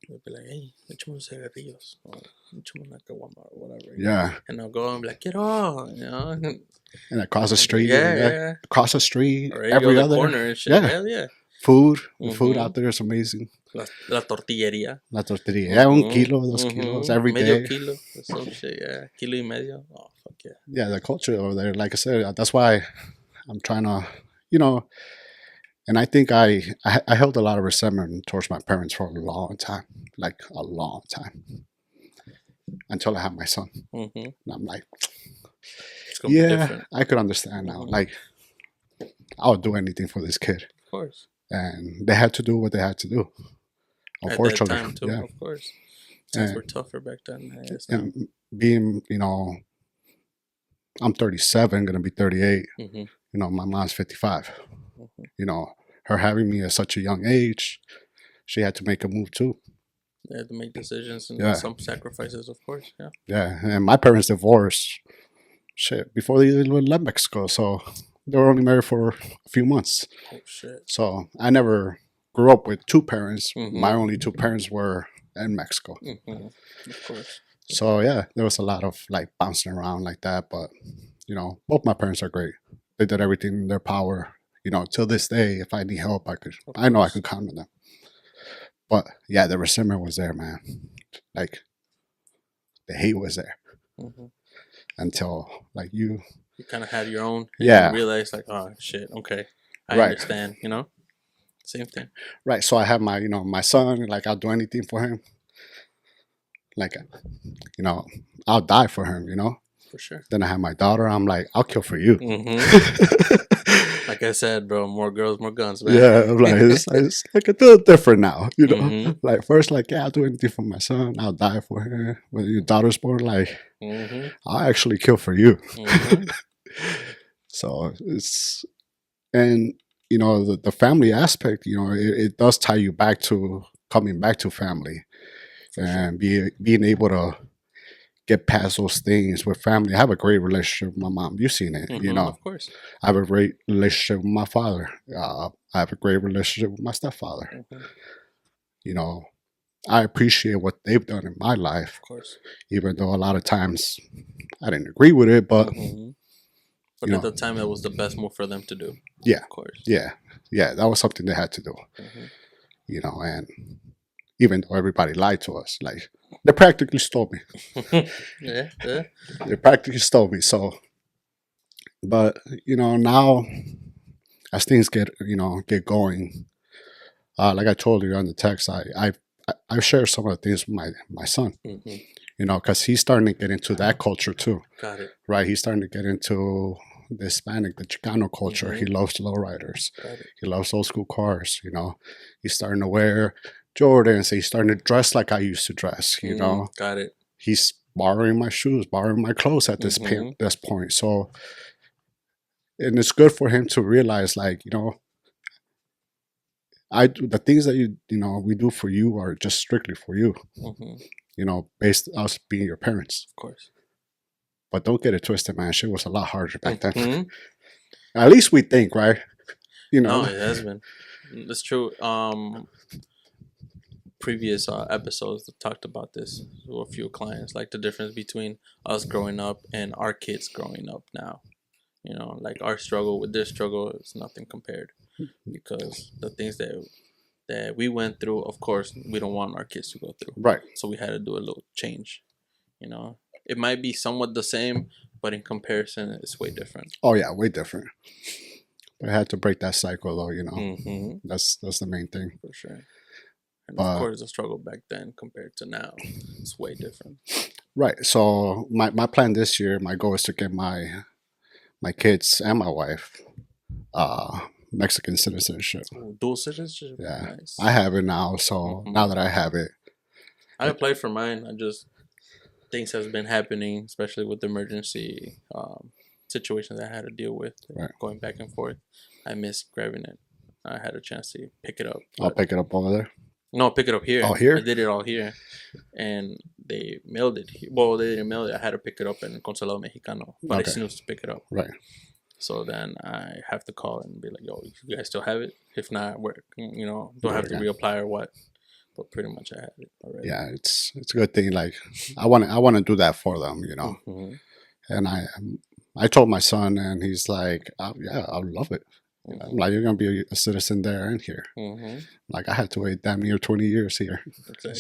They'll be like, hey, echamos cigarrillos. Or echamos una caguama or whatever. Yeah. And I'll go and be like, get on, you know? And across the street. Yeah. Across the street. Or every other corner and shit. Yeah. Hell yeah. Food. The food out there is amazing. La tortilleria. La tortilleria. Yeah, 1 kilo, 2 kilos every day. Medio kilo. Some shit, yeah. Kilo y medio. Oh, fuck yeah. Yeah, the culture over there, like I said, that's why I'm trying to, you know, and I think I held a lot of resentment towards my parents for a long time, like a long time, until I had my son. And I'm like, yeah, I could understand now. Like, I would do anything for this kid. Of course. And they had to do what they had to do. Unfortunately, at that time too, yeah. Of course. Things were tougher back then. And being, you know, I'm 37, gonna be 38. You know, my mom's 55. You know, her having me at such a young age, she had to make a move too. They had to make decisions and some sacrifices, of course. Yeah. Yeah, and my parents divorced. Shit, before they even left Mexico, so they were only married for a few months. Oh shit! So I never grew up with two parents. My only two parents were in Mexico. Of course. So yeah, there was a lot of like bouncing around like that, but you know, both my parents are great. They did everything in their power. You know, till this day, if I need help, I know I can count on them. But yeah, the resentment was there, man. Like the hate was there until like you kind of had your own. Yeah. You realized like, oh shit, okay, I understand. You know, same thing. Right. So I have my, you know, my son. Like I'll do anything for him. Like, you know, I'll die for him. You know. For sure. Then I have my daughter. I'm like, I'll kill for you. Like I said, bro, more girls, more guns, man. Yeah, I'm like, it's like a little different now, you know. Like first, like, yeah, I'll do anything for my son. I'll die for her. When your daughter's born, like, I'll actually kill for you. So it's, and you know, the family aspect, you know, it does tie you back to coming back to family, For and being able to get past those things with family. I have a great relationship with my mom. You've seen it, you know. Of course. I have a great relationship with my father. I have a great relationship with my stepfather. You know, I appreciate what they've done in my life. Of course. Even though a lot of times I didn't agree with it, but but at the time, that was the best move for them to do. Yeah, of course. Yeah, that was something they had to do. You know, and even though everybody lied to us, like they practically stole me. Yeah. They practically stole me. So, but you know, now as things get going, like I told you on the text, I share some of the things with my son. You know, because he's starting to get into that culture too. Got it. Right, he's starting to get into the Hispanic, the Chicano culture. He loves lowriders. He loves old school cars. You know, he's starting to wear Jordans. He's starting to dress like I used to dress. You know, got it. He's borrowing my shoes, borrowing my clothes at this point. So, and it's good for him to realize, like, you know, the things that you know we do for you are just strictly for you. You know, based us being your parents. Of course. But don't get it twisted, man. Shit was a lot harder back then. At least we think, right? You know. No, it has been. That's true. Previous episodes talked about this with a few clients, like the difference between us growing up and our kids growing up now. You know, like our struggle with their struggle is nothing compared, because the things that we went through, of course, we don't want our kids to go through. Right. So we had to do a little change. You know, it might be somewhat the same, but in comparison, it's way different. Oh yeah, way different. But I had to break that cycle, though. You know, that's the main thing. For sure. And of course, the struggle back then compared to now, it's way different. Right. So my plan this year, my goal is to get my kids and my wife Mexican citizenship. Ooh, dual citizenship. Yeah, nice. I have it now. So now that I have it, I applied for mine. Things has been happening, especially with the emergency situations I had to deal with, going back and forth. I missed grabbing it. I had a chance to pick it up. I'll pick it up over there. No, pick it up here. Oh, here? I did it all here, and they mailed it. Well, they didn't mail it. I had to pick it up in Consulado Mexicano, but I snooze to pick it up. Right. So then I have to call and be like, "Yo, you guys still have it? If not, where do I have to reapply or what?" But pretty much I had it already. Yeah, it's a good thing. Like I want to do that for them, you know. And I told my son, and he's like, "Yeah, I love it." I'm like, "You're gonna be a citizen there and here." Like I had to wait damn near 20 years here. Exactly.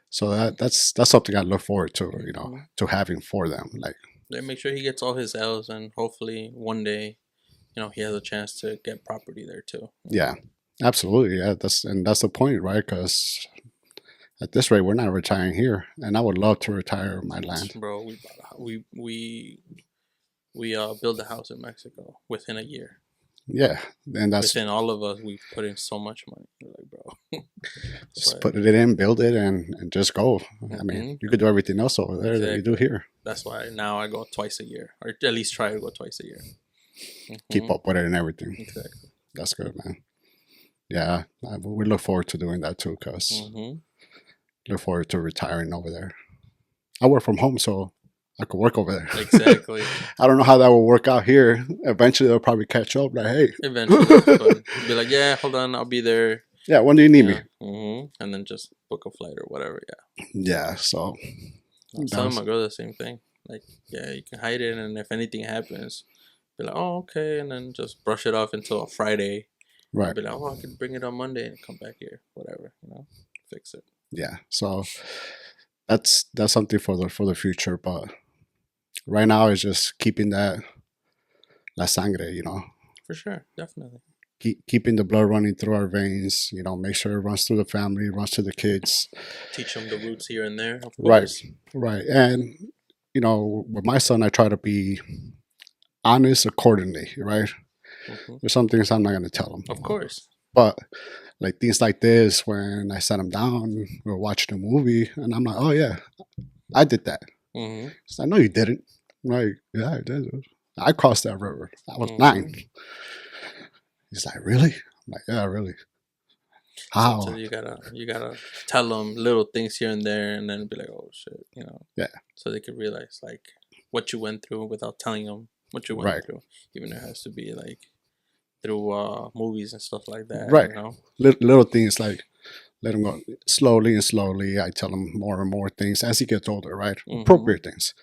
So that's something I look forward to, you know, to having for them. Like, make sure he gets all his L's, and hopefully one day, you know, he has a chance to get property there too. Yeah, absolutely. Yeah, that's the point, right? Because at this rate, we're not retiring here, and I would love to retire my land. Bro, we built a house in Mexico within a year. Yeah, and that's within all of us. We put in so much money, like, bro. Just put it in, build it, and just go. I mean, you could do everything else over there that you do here. That's why now I go twice a year, or at least try to go twice a year. Keep up with it and everything. Exactly. That's good, man. Yeah, we look forward to doing that too, cause look forward to retiring over there. I work from home, so I could work over there. Exactly. I don't know how that will work out here. Eventually, they'll probably catch up. Like, hey. Eventually. Be like, yeah, hold on, I'll be there. Yeah, when do you need me? And then just book a flight or whatever, yeah. Yeah, so. Some of them go the same thing. Like, yeah, you can hide it, and if anything happens, be like, oh, okay, and then just brush it off until a Friday. Right. Be like, oh, I can bring it on Monday and come back here, whatever, you know, fix it. Yeah, so that's something for the future, but right now it's just keeping that la sangre, you know. For sure, definitely. Keeping the blood running through our veins, you know, make sure it runs through the family, runs to the kids. Teach them the roots here and there, of course. Right. And with my son, I try to be honest accordingly, right? There's some things I'm not gonna tell him, Of course. but like things like this, when I sat him down, we're watching a movie, and I'm like, oh yeah, I did that. So I know you didn't. I'm like, yeah, I did. I crossed that river. I was 9. He's like, really? I'm like, yeah, really. How? Sometimes you gotta tell them little things here and there, and then be like, oh shit, Yeah. so they could realize like what you went through without telling them what you went Right. through. Even if it has to be like through movies and stuff like that. Right. Little things like let him go slowly and slowly. I tell him more and more things as he gets older, right? Appropriate things.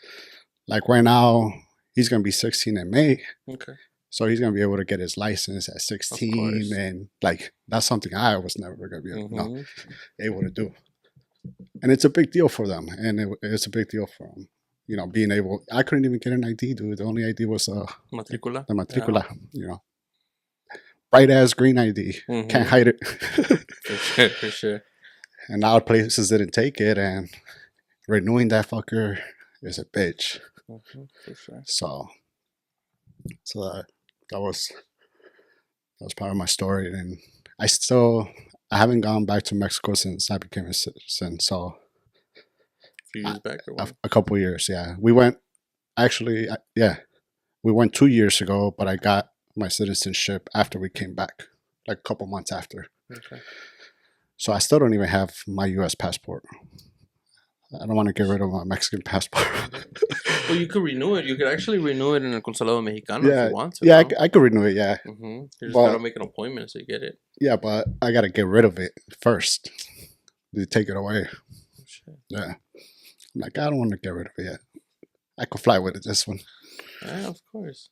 Like right now, he's gonna be 16 in May. Okay. So he's gonna be able to get his license at 16, and like that's something I was never gonna be able to do. And it's a big deal for them, and it's a big deal for them. Being able. I couldn't even get an ID, dude. The only ID was matricula. The matricula. Yeah. Bright ass green ID. Can't hide it. For sure. And now places didn't take it, and renewing that fucker is a bitch. For sure. So that was part of my story, and I haven't gone back to Mexico since I became a citizen. So a few years back, or what? A couple years, yeah. We went we went 2 years ago, but I got my citizenship after we came back, like a couple months after. Okay. So I still don't even have my U.S. passport. I don't want to get rid of my Mexican passport. Well, you could renew it. You could actually renew it in el Consulado Mexicano if you want to. Yeah, I could renew it, yeah. You just gotta make an appointment so you get it. Yeah, but I gotta get rid of it first. They take it away. Oh, shit. Yeah. I'm like, I don't want to get rid of it yet. I could fly with it, this one. Yeah, of course.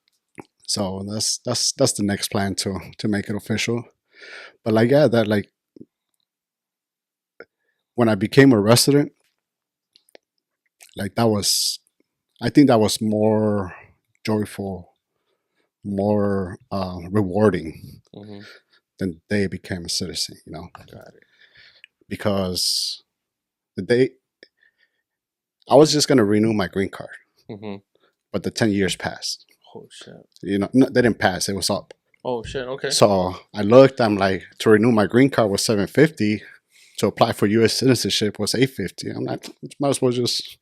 So that's the next plan to make it official. But like, yeah, that like when I became a resident, like I think that was more joyful, more rewarding than the day I became a citizen, Got it. Because the day I was just gonna renew my green card, but the 10 years passed. Oh shit! They didn't pass; it was up. Oh shit! Okay. So I looked. I'm like, to renew my green card was $750. To apply for U.S. citizenship was $850. I'm like, might as well just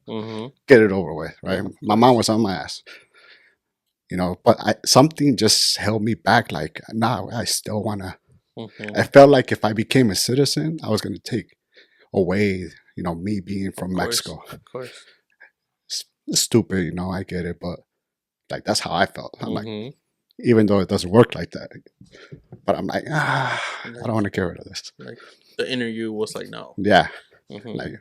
get it over with, right? My mom was on my ass, but something just held me back. Like, nah, I still wanna. I felt like if I became a citizen, I was gonna take away, me being from Mexico. Of course. It's stupid, I get it, but like that's how I felt. I'm like, even though it doesn't work like that, but I'm like, I don't want to get rid of this. Like the inner you was like, no. Yeah. Like,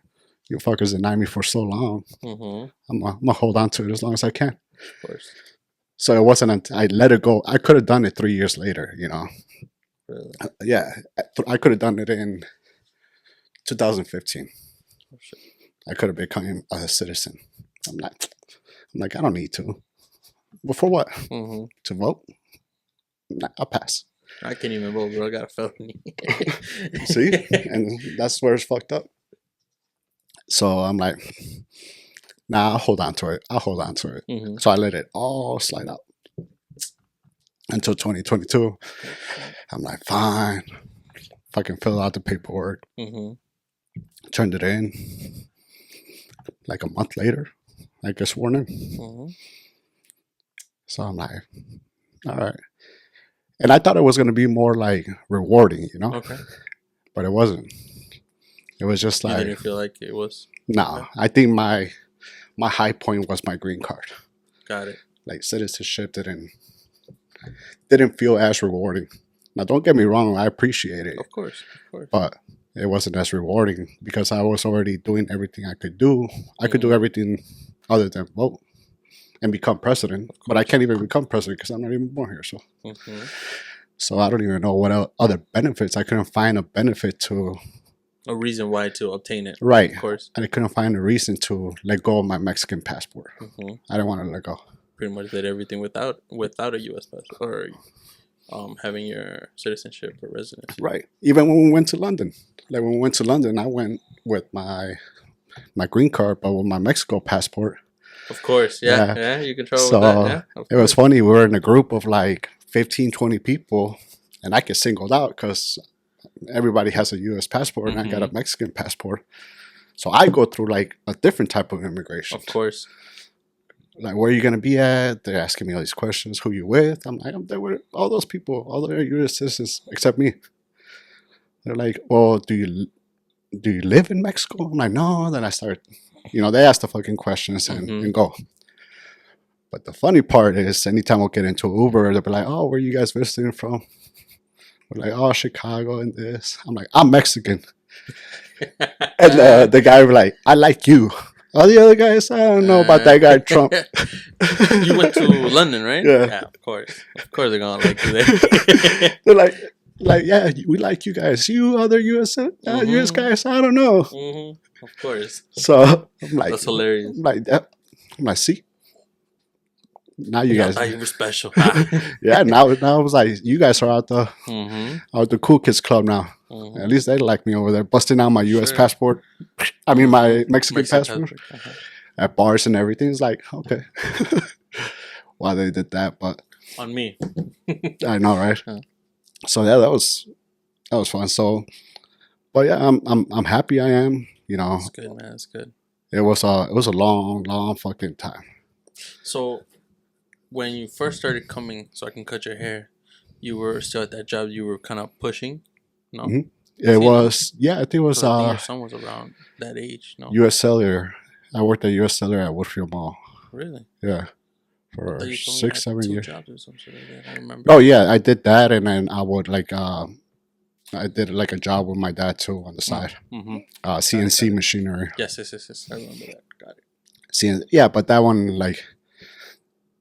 you fuckers denied me for so long. I'm gonna hold on to it as long as I can. Of course. So it wasn't until I let it go. I could have done it 3 years later, Really? Yeah, I could have done it in 2015. Oh, shit. I could have become a citizen. I'm like, I don't need to. Well, for what? To vote? Nah, I'll pass. I can't even vote, bro. I got a felony. See? And that's where it's fucked up. So I'm like, nah, I'll hold on to it. So I let it all slide out until 2022. I'm like, fine. Fucking fill out the paperwork. Turned it in. Like a month later, I get sworn in. So I'm like, all right. And I thought it was going to be more like rewarding, Okay. But it wasn't. It was just like. You didn't feel like it was? No. Okay. I think my high point was my green card. Got it. Like citizenship didn't feel as rewarding. Now, don't get me wrong. I appreciate it. Of course. But it wasn't as rewarding because I was already doing everything I could do. I could do everything other than vote and become president. But I can't even become president because I'm not even born here. So I don't even know what other benefits. I couldn't find a benefit to. A reason why to obtain it. Right. Of course. And I couldn't find a reason to let go of my Mexican passport. I didn't want to let go. Pretty much did everything without a U.S. passport or having your citizenship or residency. Right. Even when we went to London. Like when we went to London, I went with my green card, but with my Mexico passport. Of course, yeah, Yeah. yeah. You can travel with that, So yeah. Of it was course. funny. We were in a group of like 15, 20 people, and I get singled out because everybody has a U.S. passport and I got a Mexican passport. So I go through like a different type of immigration. Of course. Like, where are you going to be at? They're asking me all these questions. Who you with? I'm like, I'm there with all those people, all the U.S. citizens except me. They're like, well, do you live in Mexico? I'm like, no. Then I start, they ask the fucking questions and go. But the funny part is, anytime we'll get into Uber, they'll be like, oh, where are you guys visiting from? We're like, oh, Chicago and this. I'm like, I'm Mexican. And the guy was like, I like you. All the other guys, I don't know about that guy, Trump. You went to London, right? Yeah. Of course. Of course they're going to like you there. They're like, yeah, we like you guys. You other US guys, I don't know. Of course. So I'm like, that's hilarious. I'm like, see? Now you guys, thought you were special. yeah. Now I was like, you guys are out the cool kids club now. At least they like me over there, busting out my U.S. passport. I mean, my Mexican passport at bars and everything. It's like, okay, why they did that, but on me, I know, right? So yeah, that was fun. So, but yeah, I'm happy. I am. It's good, man. It's good. It was a long fucking time. So, when you first started coming, so I can cut your hair, you were still at that job. You were kind of pushing. No, it was. Yeah, I think it was. I think your son was around that age. No, U.S. Cellular. I worked at U.S. Cellular at Woodfield Mall. Really? Yeah, for 6, 7 years. Jobs or some shit like that. I remember. Oh yeah, I did that, and then I would I did like a job with my dad too on the side. CNC machinery. Yes. I remember that. Got it. Yeah, but that one like.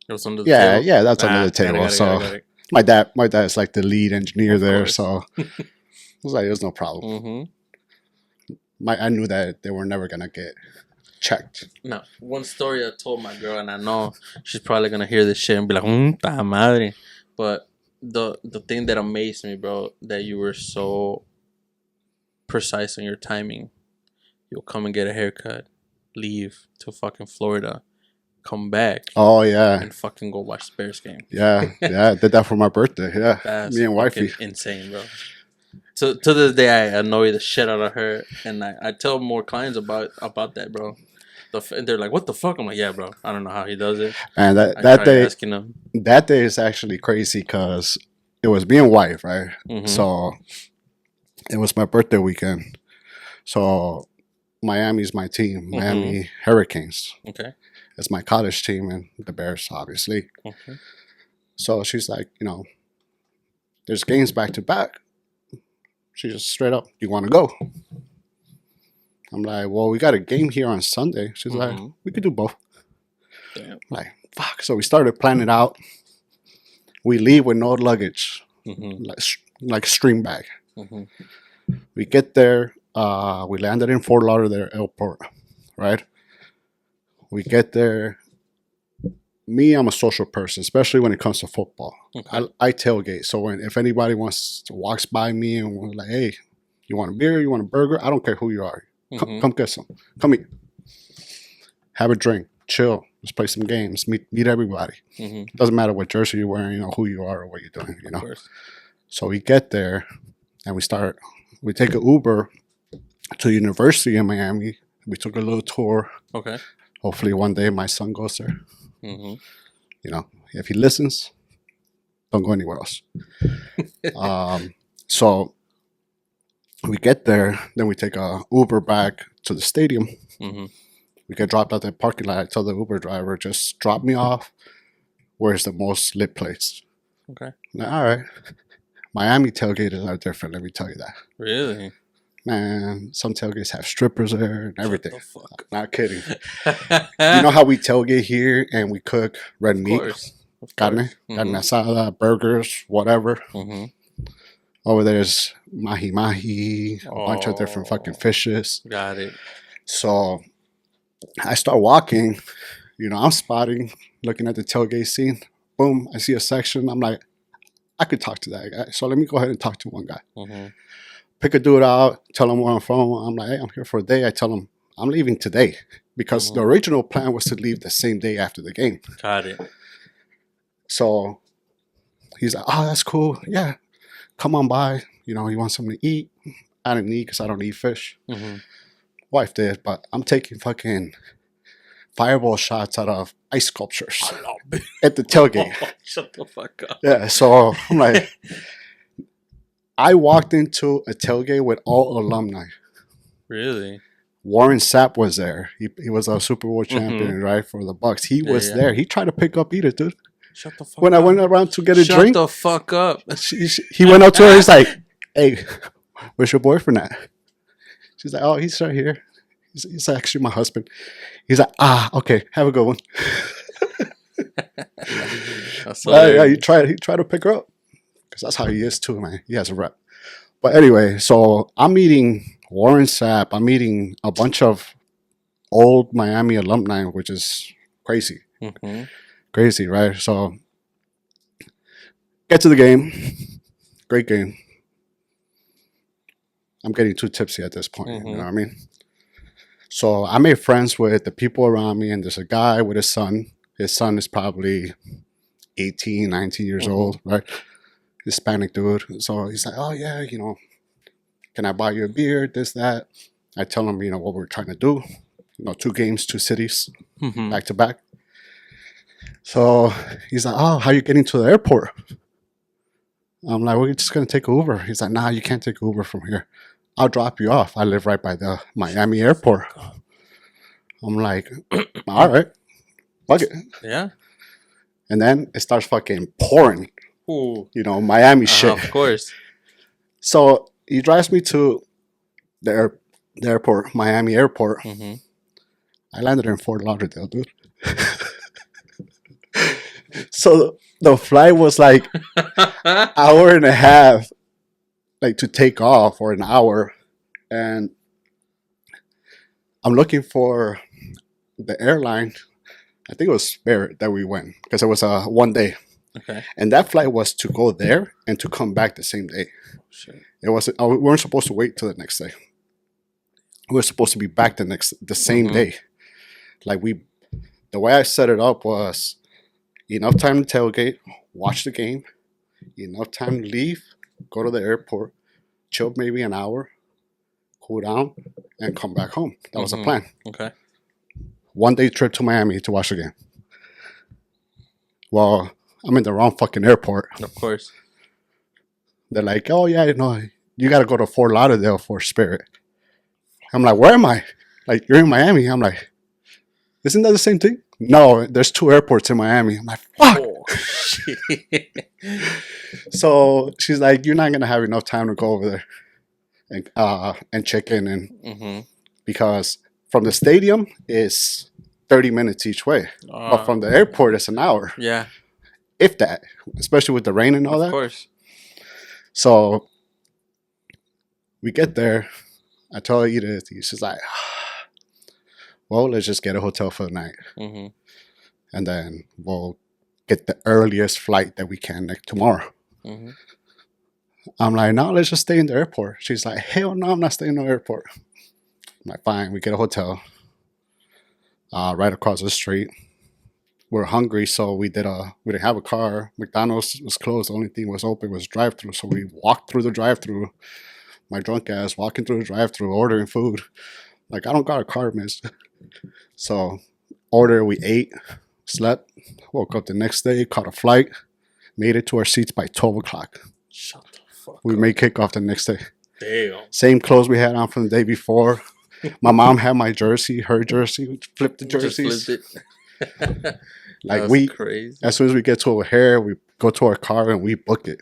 It was under the table? Yeah, that's under the table. Got it. My dad's like the lead engineer there, so I was like, there's no problem. I knew that they were never gonna get checked. No, one story I told my girl, and I know she's probably gonna hear this shit and be like, ta madre. But the thing that amazed me, bro, that you were so precise in your timing. You'll come and get a haircut, leave to fucking Florida, come back. Oh yeah, and fucking go watch the Bears game. Yeah, I did that for my birthday. Yeah, that's me and wifey. Insane, bro. So to this day, I annoy the shit out of her, and I tell more clients about that, bro. They're like, "What the fuck?" I'm like, "Yeah, bro. I don't know how he does it." And that day is actually crazy because it was me and wife, right? So it was my birthday weekend. So Miami's my team, Miami Hurricanes. Okay. It's my college team and the Bears, obviously. Okay. So she's like, there's games back to back. She just straight up, you want to go? I'm like, well, we got a game here on Sunday. She's like, we could do both. Damn. Like, fuck. So we started planning it out. We leave with no luggage, like stream bag. We get there. We landed in Fort Lauderdale Airport, right? We get there. Me, I'm a social person, especially when it comes to football. Okay. I tailgate. So if anybody walks by me and we're like, hey, you want a beer? You want a burger? I don't care who you are. Come get some. Come eat. Have a drink. Chill. Let's play some games. Meet everybody. Doesn't matter what jersey you're wearing, who you are or what you're doing, So we get there and we take an Uber to University in Miami. We took a little tour. Okay. Hopefully one day my son goes there. If he listens, don't go anywhere else. So we get there, then we take a Uber back to the stadium. We get dropped at the parking lot. I tell the Uber driver, just drop me off. Where's the most lit place? Okay. Like, all right. Miami tailgaters are different, let me tell you that. Really? Man, some tailgates have strippers there and everything. What the fuck? Not kidding. You know how we tailgate here and we cook red meat? Carne asada, burgers, whatever. Over there's mahi-mahi, a bunch of different fucking fishes. Got it. So I start walking, I'm spotting, looking at the tailgate scene. Boom, I see a section. I'm like, I could talk to that guy. So let me go ahead and talk to one guy. Pick a dude out, tell him where I'm from. I'm like, hey, I'm here for a day. I tell him, I'm leaving today. because the original plan was to leave the same day after the game. Got it. So he's like, oh, that's cool. Yeah, come on by. You know, you want something to eat? I didn't eat because I don't eat fish. Wife did, but I'm taking fucking fireball shots out of ice sculptures at the tailgate. Shut the fuck up. Yeah, so I'm like, I walked into a tailgate with all alumni. Really? Warren Sapp was there. He was a Super Bowl champion, right, for the Bucks. He was there. He tried to pick up Edith, dude. Shut the fuck when up. I went around to get a drink. Shut the fuck up. He went up to her. He's like, hey, where's your boyfriend at? She's like, oh, he's right here. He's actually my husband. He's like, okay, have a good one. Yeah, he tried to pick her up. Because that's how he is too, man. He has a rep. But anyway, so I'm meeting Warren Sapp. I'm meeting a bunch of old Miami alumni, which is crazy. Crazy, right? So get to the game. Great game. I'm getting too tipsy at this point. You know what I mean? So I made friends with the people around me, and there's a guy with his son. His son is probably 18, 19 years old, right? Hispanic dude. So he's like, oh, yeah, you know, can I buy you a beer, this, that? I tell him, you know, what we're trying to do. You know, 2 games, 2 cities, back to back. So he's like, oh, how are you getting to the airport? I'm like, we're just going to take Uber. He's like, nah, you can't take Uber from here. I'll drop you off. I live right by the Miami airport. I'm like, all right, fuck it. Yeah. And then it starts fucking pouring. Ooh. You know, Miami shit. Of course. So he drives me to the airport, Miami airport. I landed in Fort Lauderdale, dude. So the flight was like hour and a half, like to take off, or an hour. And I'm looking for the airline. I think it was Spirit that we went, because it was a 1 day. Okay. And that flight was to go there and to come back the same day. Shit. It wasn't. We weren't supposed to wait till the next day. We were supposed to be back the same day. Like the way I set it up was enough time to tailgate, watch the game, enough time to leave, go to the airport, chill maybe an hour, cool down, and come back home. That was the plan. Okay. 1 day trip to Miami to watch the game. Well, I'm in the wrong fucking airport. Of course. They're like, oh, yeah, you got to go to Fort Lauderdale for Spirit. I'm like, where am I? Like, you're in Miami. I'm like, isn't that the same thing? No, there's 2 airports in Miami. I'm like, fuck. Oh, shit. So she's like, you're not going to have enough time to go over there and check in. And because from the stadium is 30 minutes each way. But from the airport, it's an hour. Yeah. If that, especially with the rain and all that. Of course. So we get there. I tell Edith, she's like, well, let's just get a hotel for the night. And then we'll get the earliest flight that we can tomorrow. I'm like, no, let's just stay in the airport. She's like, hell no, I'm not staying in the airport. I'm like, fine, we get a hotel right across the street. We're hungry, so we didn't have a car. McDonald's was closed. The only thing was open was drive-thru. So we walked through the drive-thru. My drunk ass walking through the drive-thru, ordering food. Like, I don't got a car, miss. So we ate, slept, woke up the next day, caught a flight, made it to our seats by 12 o'clock. Shut the fuck We up. made kickoff the next day. Damn. Same clothes we had on from the day before. My mom had my jersey, her jersey. We flipped the jerseys. Just flipped it. Like crazy. As soon as we get to O'Hare, we go to our car and we book it.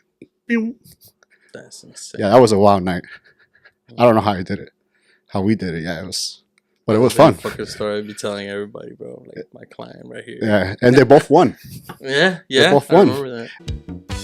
That's insane. Yeah, that was a wild night. I don't know how I did it. How we did it, yeah, it was fun. Fucking story I'd be telling everybody, bro. Like my client right here. Yeah, and they both won. Yeah. They both won. I remember that.